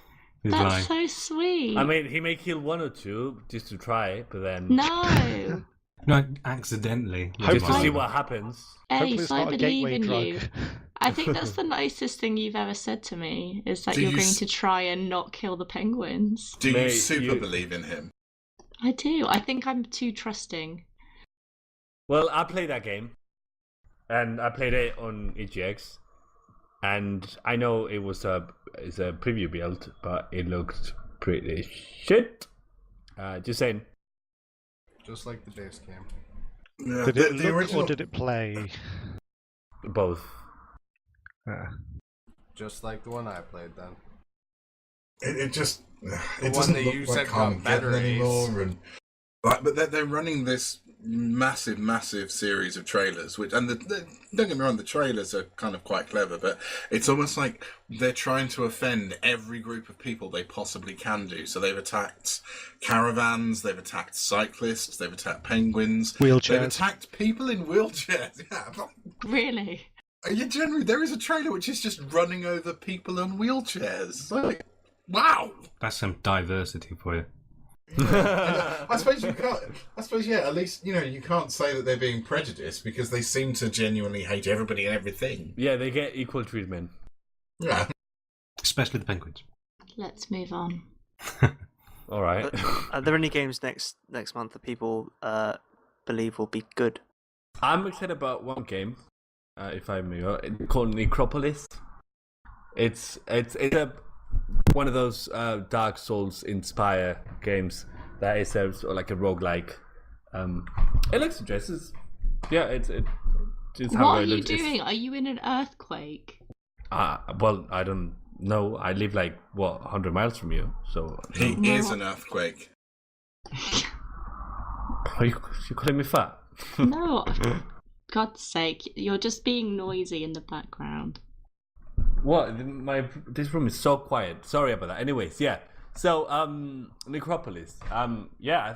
That's so sweet. I mean, he may kill one or two just to try it, but then... No! No, accidentally. Just to see what happens. Ace, I believe in you. I think that's the nicest thing you've ever said to me, is that you're going to try and not kill the penguins. Do you believe in him? I do. I think I'm too trusting. Well, I played that game, and I played it on EGX, and I know it's a preview build, but it looked pretty shit. Just saying. Just like the base game. Yeah, Did it look original... or did it play? Both. Just like the one I played then. It just The it one doesn't that look you like said got Armageddon batteries. anymore, and but they're running this massive series of trailers, which don't get me wrong, the trailers are kind of quite clever, but it's almost like they're trying to offend every group of people they possibly can do. So they've attacked caravans, they've attacked cyclists, they've attacked penguins, Wheelchairs. they've attacked people in wheelchairs. Yeah, Really? generally there is a trailer which is just running over people on wheelchairs. Like, wow. That's some diversity for you. I suppose you can't. I suppose at least you can't say that they're being prejudiced because they seem to genuinely hate everybody and everything. Yeah, they get equal treatment. Yeah. Especially the penguins. Let's move on. All right. Are there any games next month that people believe will be good? I'm excited about one game, if I may, called Necropolis. It's one of those Dark Souls inspired games that is sort of like a roguelike. It looks interesting. Yeah, it's What are you doing? Are you in an earthquake? Well, I don't know. I live 100 miles from you, so He is an earthquake. Are you calling me fat? No, God's sake, you're just being noisy in the background. What? This room is so quiet. Sorry about that. Anyways, yeah. So, Necropolis. Yeah.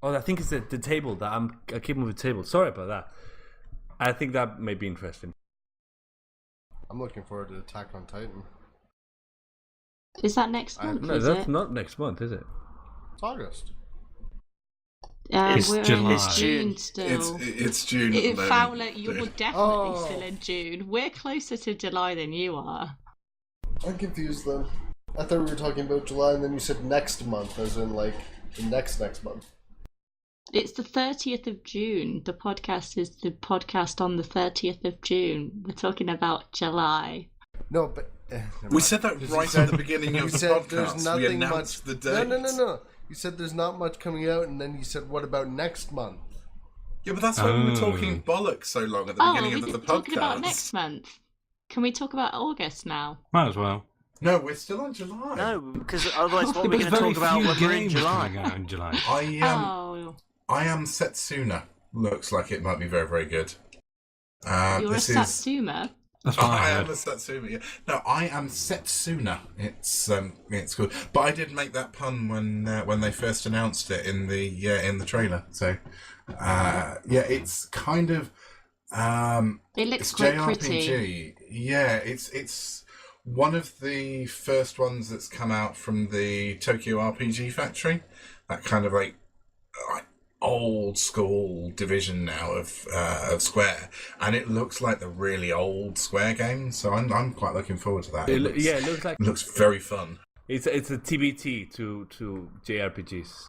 Oh, I think it's the table that I keep moving the table. Sorry about that. I think that may be interesting. I'm looking forward to Attack on Titan. Is that next month? No, that's not next month, is it? It's August. It's We're July. in It's June still. It's June. at the moment. Fowler, you're definitely Oh. still in June. We're closer to July than you are. I'm confused then. I thought we were talking about July, and then you said next month, as in the next month. It's the 30th of June. The podcast is the podcast on the 30th of June. We're talking about July. No, but We said that right at the beginning you of the said there's podcast. We nothing announced much. the date. No. You said there's not much coming out, and then you said, "What about next month?" Yeah, but that's why we were talking bollocks so long at the beginning of the podcast. Talking about next month. Can we talk about August now? Might as well. No, we're still on July. No, because otherwise, what are we There's going to talk very about few when we're in games July? coming out in July. I am Setsuna. Looks like it might be very, very good. You're a Satsuma. That's what I I am heard. a Satsuma. Yeah. No, I am Setsuna. It's good. But I did make that pun when they first announced it in the trailer. So it's kind of It looks it's quite JRPG. pretty. Yeah, it's one of the first ones that's come out from the Tokyo RPG Factory. That kind of like old school division now of Square, and it looks like the really old Square game. So I'm quite looking forward to that. It looks like It looks very fun. it's a TBT to JRPGs.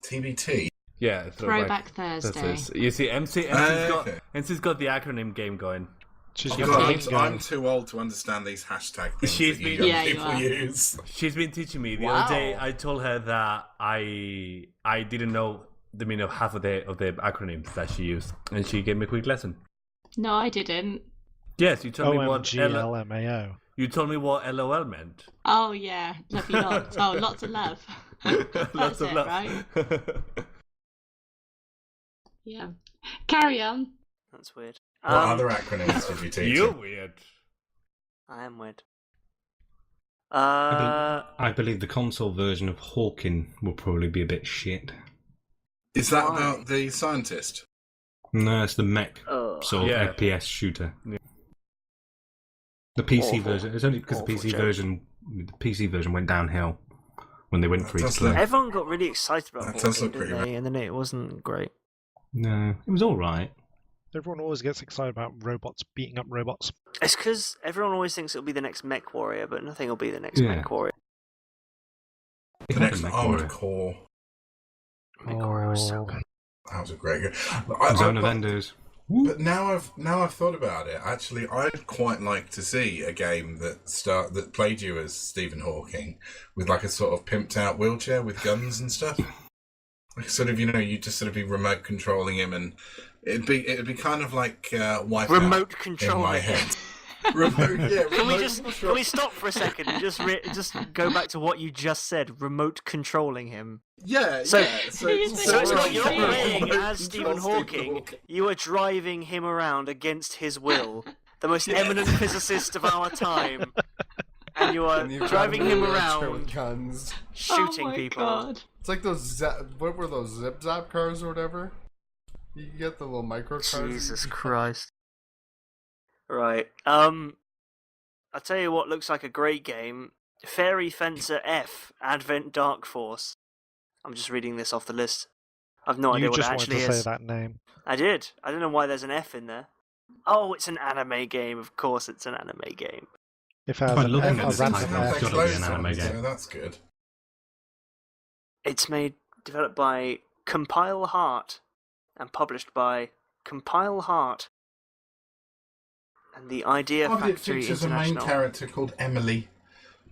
TBT. Yeah, Throwback Thursday. You see, MC's okay. got the acronym game going. She's Oh, got God, the I'm too old to understand these hashtag things She's that you been- young Yeah, you people are. use. She's been teaching me. The Wow. other day, I told her that I didn't know the meaning of half of the acronyms that she used, and she gave me a quick lesson. No, I didn't. Yes, you told me what OMGLMAO. you told me what LOL meant. Oh yeah, love you lots. Oh, lots of love. Lots That's of it, love. right? Yeah. Carry on. That's weird. What other acronyms did you teach? You're her? weird. I am weird. I believe the console version of Hawking will probably be a bit shit. Is that Why? about the scientist? No, it's the mech sort of Yeah. FPS shooter. The PC Awful. version. It's only because the Awful PC version went downhill when they went free to Does play. look- Everyone got really excited about That it, does look didn't pretty they? And then it wasn't great. No, it was all right. Everyone always gets excited about robots beating up robots. It's because everyone always thinks it'll be the next Mech Warrior, but nothing will be the next Yeah. Mech Warrior. He The had next to make Armored more. Core. McCoy was so Oh. good. That was a great game. Zone of Enders. But now I've thought about it. Actually, I'd quite like to see a game that played you as Stephen Hawking with like a sort of pimped out wheelchair with guns and stuff. Like sort of, you just sort of be remote controlling him, and it'd be kind of like Wipeout Remote in my controlling head. it. Can we stop for a second and just go back to what you just said? Remote controlling him. Yeah, So- yeah. So it's not you're not playing Remote as Stephen control Hawking. You are driving him around against his will. The most eminent physicist of our time, and you are And you've got driving him him in a wheelchair with around, guns. shooting oh my people. God. It's like those what were those zip zap cars or whatever? You can get the little micro cars. Jesus Christ. Right. I'll tell you what looks like a great game. Fairy Fencer F, Advent Dark Force. I'm just reading this off the list. I've no idea You what it just wanted actually to say is. that name. I did. I don't know why there's an F in there. Oh, it's an anime game. Of course it's an anime game. If it has By an looking F, at a the random title, F. it's gotta be an anime game. So that's good. It's developed by Compile Heart and published by Compile Heart and the Idea Oh, it Factory features a main International. character called Emily,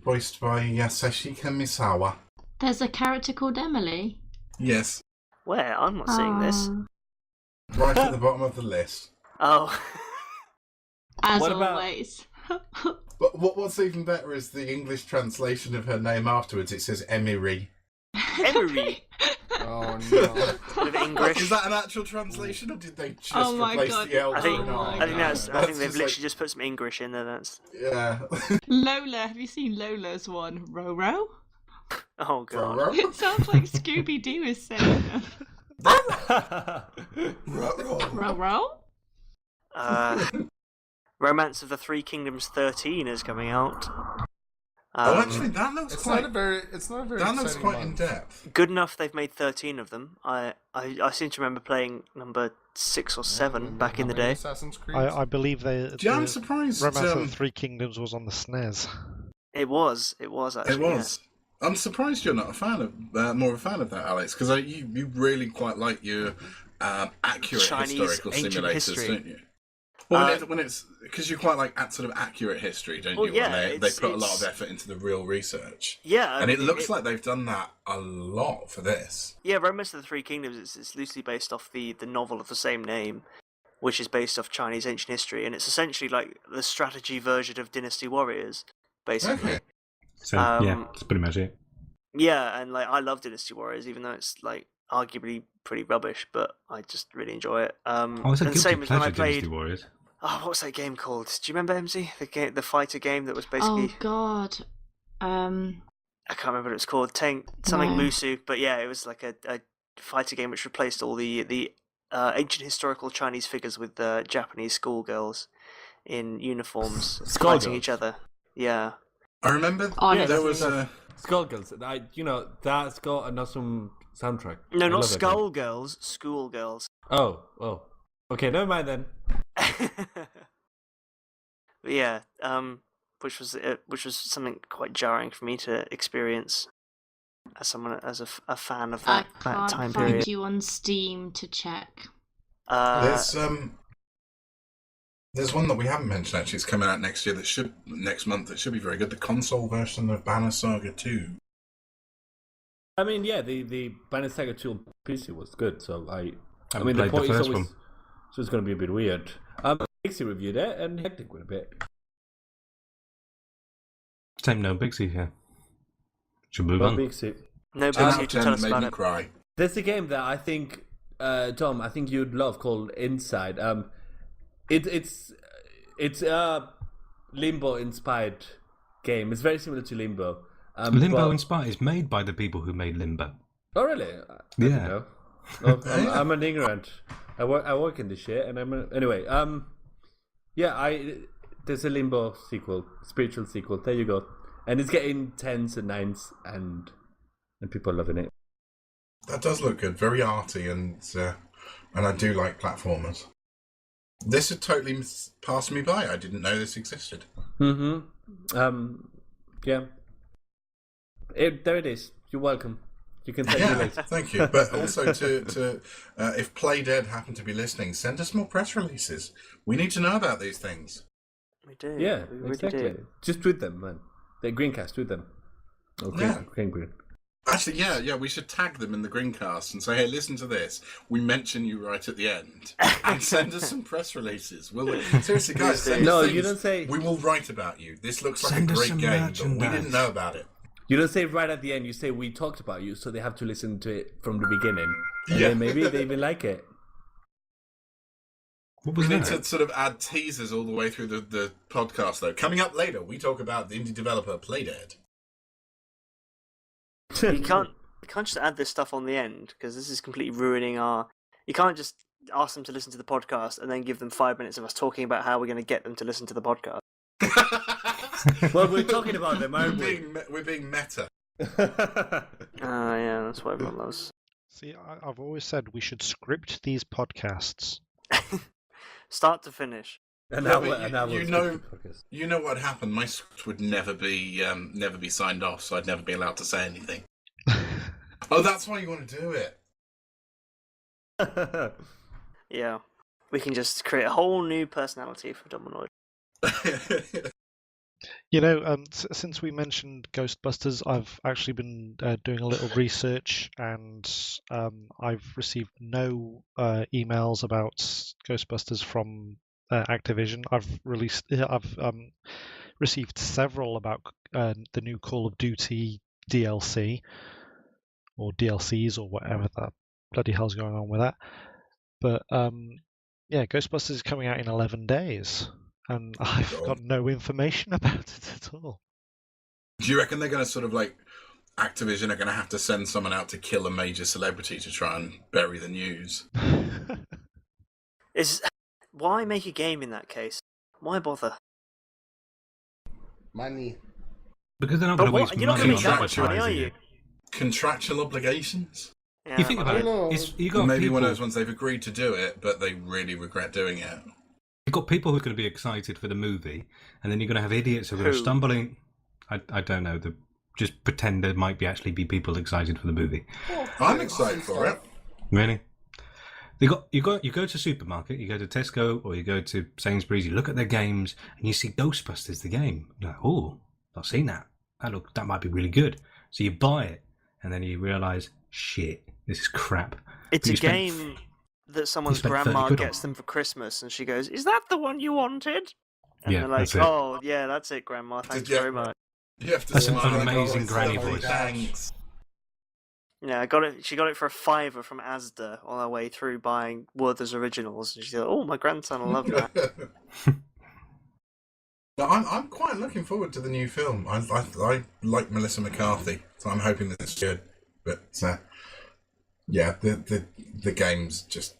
voiced by Yasushi Misawa. There's a character called Emily. Yes, Where? I'm not seeing this. right at the bottom of the list. Oh. As What about- always. But what's even better is the English translation of her name afterwards. It says Emery. Emery. Oh no. Bit of English. Is that an actual translation, or did they just Oh my replace God. the L? I think, Oh my I think that's. I That's think they've just literally just put some English in there. That's. Yeah. Lola, have you seen Lola's one? Roro? Oh god. It sounds like Scooby Doo is saying them. Roro? Romance of the Three Kingdoms 13 is coming out. Oh, actually, that looks It's quite. not a very. It's not a very. That looks exciting quite month. in depth. Good enough they've made 13 of them. I seem to remember playing number 6 or 7 back in the How many day. Assassin's Creed. I believe Yeah, I'm the surprised. Romance of the Three Kingdoms was on the SNES. It was actually. It was. I'm surprised you're not a fan of more of a fan of that, Alex, because you really quite like your accurate Chinese historical ancient simulators, history. don't you? Well, when it's because you quite like sort of accurate history, don't Well, you? yeah, When they put a lot it's- of effort into the real research, Yeah, and it looks like they've done that a lot for this. Yeah, Romance of the Three Kingdoms is loosely based off the novel of the same name, which is based off Chinese ancient history, and it's essentially like the strategy version of Dynasty Warriors, basically. Okay. So, Um, yeah, that's pretty much it. Yeah, and like I love Dynasty Warriors, even though it's like arguably pretty rubbish, but I just really enjoy it. Oh, it's a And guilty same as when I pleasure, Dynasty played. Warriors. Oh, what was that game called? Do you remember MZ? The fighter game that was Oh basically god. I can't remember what it was called. Something No. Musu, but yeah, it was like a fighter game which replaced all the ancient historical Chinese figures with Japanese schoolgirls in uniforms fighting Skullgirls? each other. Yeah. I remember Honestly. there was a. Skullgirls. That's got an awesome soundtrack. No, I not love that game. Skullgirls, Schoolgirls. Oh. Okay, never mind then. But yeah, which was something quite jarring for me to experience as a fan of I that can't time find period. you on Steam to check. There's one that we haven't mentioned actually. It's coming out next month. That should be very good. The console version of Banner Saga 2. I mean, yeah, the Banner Saga 2 on PC was good, so I Haven't mean, the played the port is first always, one. so it's going to be a bit weird. Pixie reviewed it, and Hectic went a bit. Same no Bixie here. Should move on. Pixie. No, Ten but out you of to tell 10 us made about me it. cry. There's a game that I think, Tom, I think you'd love called Inside. It's a Limbo-inspired game. It's very similar to Limbo. Limbo but- Inspired is made by the people who made Limbo. Oh, really? I Yeah. didn't know. Oh, I'm an ignorant. I work in this shit, and anyway. Yeah, there's a Limbo sequel, spiritual sequel. There you go, and it's getting 10s and 9s, and people are loving it. That does look good. Very arty, and I do like platformers. This had totally passed me by. I didn't know this existed. Mm-hmm. Yeah. There it is. You're welcome. You can take Yeah, me later. thank you. But also to if Play Dead happen to be listening, send us more press releases. We need to know about these things. We do. Yeah, we really exactly. do. Just tweet them, man. They're Greencast, tweet them. Oh, Green. Actually, yeah, we should tag them in the Grincast and say, hey, listen to this. We mention you right at the end. And send us some press releases. Will we? Seriously, guys, send No, us things. you don't say... We will write about you. This looks like Send a us great some game, but we merchandise. didn't know about it. You don't say right at the end, you say we talked about you, so they have to listen to it from the beginning. And Yeah. then maybe they even like it. What We was need that? to sort of add teasers all the way through the podcast, though. Coming up later, we talk about the indie developer Play Dead. You can't just add this stuff on the end, because this is completely ruining our... You can't just ask them to listen to the podcast and then give them 5 minutes of us talking about how we're going to get them to listen to the podcast. Well, we're talking about them, aren't we? We're being meta. Yeah, that's what everyone loves. See, I've always said we should script these podcasts. Start to finish. And Yeah, now, but and now you we'll know- skip the podcast. You know what happened? My script would never be signed off, so I'd never be allowed to say anything. Oh, that's why you want to do it. Yeah. We can just create a whole new personality for Dominoid. You know, since we mentioned Ghostbusters, I've actually been doing a little research, and I've received no emails about Ghostbusters from Activision. I've received several about the new Call of Duty DLC, or DLCs, or whatever that bloody hell's going on with that. But yeah, Ghostbusters is coming out in 11 days. And I've got no information about it at all. Do you reckon they're going to sort of like Activision are going to have to send someone out to kill a major celebrity to try and bury the news? Why make a game in that case? Why bother? Money. Because they're not But going to waste you're not money going on to make that much money, are advertising you? it. Contractual obligations? Yeah, You think I about don't know. it. You got Maybe people, one of those ones they've agreed to do it, but they really regret doing it. You've got people who are going to be excited for the movie, and then you're going to have idiots who are going to Who? stumble in. I don't know. Just pretend there might actually be people excited for the movie. I'm excited for it. Really? You go to supermarket, you go to Tesco or you go to Sainsbury's, you look at their games and you see Ghostbusters the game. You're like, oh, I've seen that. That might be really good. So you buy it and then you realise, shit, this is crap. It's But a you spent- game that someone's spent 30 grandma quid on. gets them for Christmas, and she goes, "Is that the one you wanted?" And Yeah, they're like, that's it. "Oh, yeah, that's it, Grandma. Thanks Yeah. very much." You have to That's an smile and go, amazing "Oh, granny lovely, voice." Thanks. Yeah, I got it. She got it for $5 from Asda on her way through buying Werther's Originals, and she's like, "Oh, my grandson will love that." No, I'm quite looking forward to the new film. I like Melissa McCarthy, so I'm hoping that it's good. But yeah, the game's just.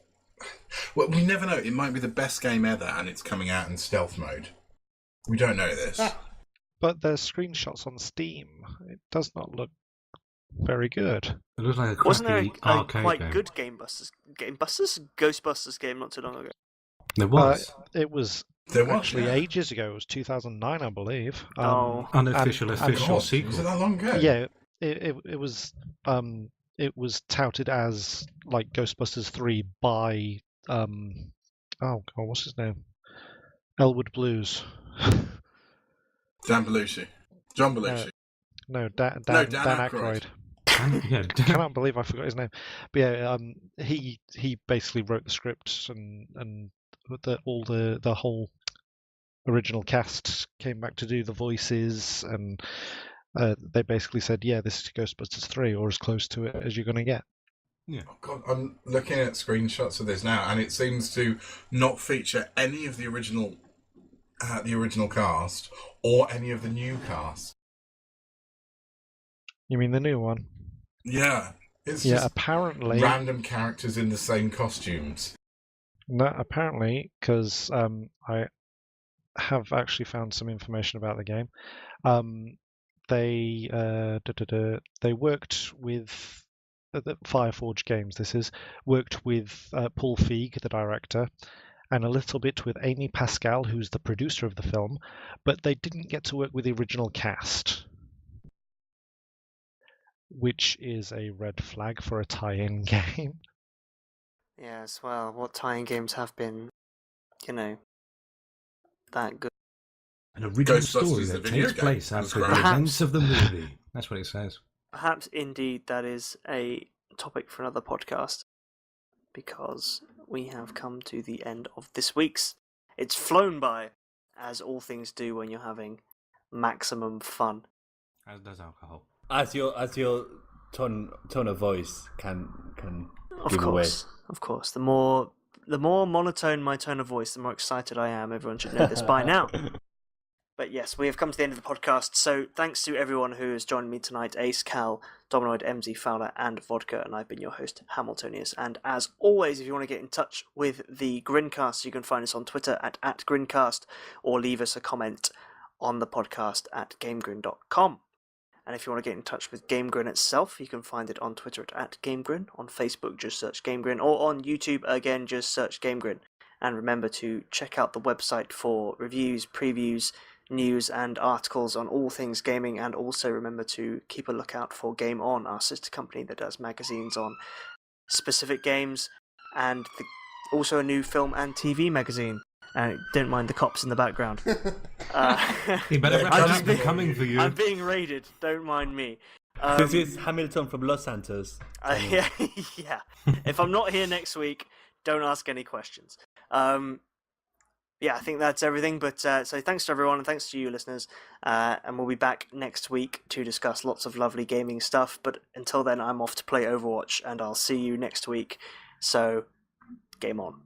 Well, we never know. It might be the best game ever, and it's coming out in stealth mode. We don't know this. But there's screenshots on Steam. It does not look very good. It looks like a Wasn't there crappy a arcade quite game. good Ghostbusters game not too long ago? There was. It was There was actually yeah. ages ago. It was 2009, I believe. Oh. Unofficial, and- official God, sequel. was it that long ago? Yeah, it was. It was touted as like Ghostbusters 3 by oh god, what's his name? Elwood Blues. Dan Belushi. John Belushi. No, Dan Dan Aykroyd. Aykroyd. Yeah, I cannot believe I forgot his name. But yeah, he basically wrote the script and all the whole original cast came back to do the voices, and they basically said, yeah, this is Ghostbusters 3 or as close to it as you're going to get. Oh God, I'm looking at screenshots of this now, and it seems to not feature any of the original cast or any of the new cast. You mean the new one? Yeah, it's Yeah, just apparently. random characters in the same costumes. No, apparently, because I have actually found some information about the game. They worked with the Fireforge Games. This is worked with Paul Feig, the director, and a little bit with Amy Pascal, who's the producer of the film, but they didn't get to work with the original cast. which is a red flag for a tie-in game. Yes, well, what tie-in games have been, that good? An original Ghostbusters, story the that video takes game, place was after the great. events of the movie. That's what it says. Perhaps indeed that is a topic for another podcast, because we have come to the end of this week's. It's flown by, as all things do when you're having maximum fun. As does alcohol. As your tone of voice can Of give course, of course. The more monotone my tone of voice, the more excited I am. Everyone should know this by now. But yes, we have come to the end of the podcast. So thanks to everyone who has joined me tonight: Ace, Cal, Dominoid, MZ, Fowler, and Vodka. And I've been your host, Hamiltonius. And as always, if you want to get in touch with the GrinCast, you can find us on Twitter at @GrinCast, or leave us a comment on the podcast at GameGrin.com. And if you want to get in touch with GameGrin itself, you can find it on Twitter at GameGrin, on Facebook just search GameGrin, or on YouTube again just search GameGrin. And remember to check out the website for reviews, previews, news and articles on all things gaming, and also remember to keep a lookout for Game On, our sister company that does magazines on specific games, and also a new film and TV magazine. Don't mind the cops in the background. You better wrap it up, coming for you. I'm being raided, don't mind me. This is Hamilton from Los Santos. Yeah. If I'm not here next week, don't ask any questions. I think that's everything. But so thanks to everyone, and thanks to you listeners. And we'll be back next week to discuss lots of lovely gaming stuff. But until then, I'm off to play Overwatch, and I'll see you next week. So, game on.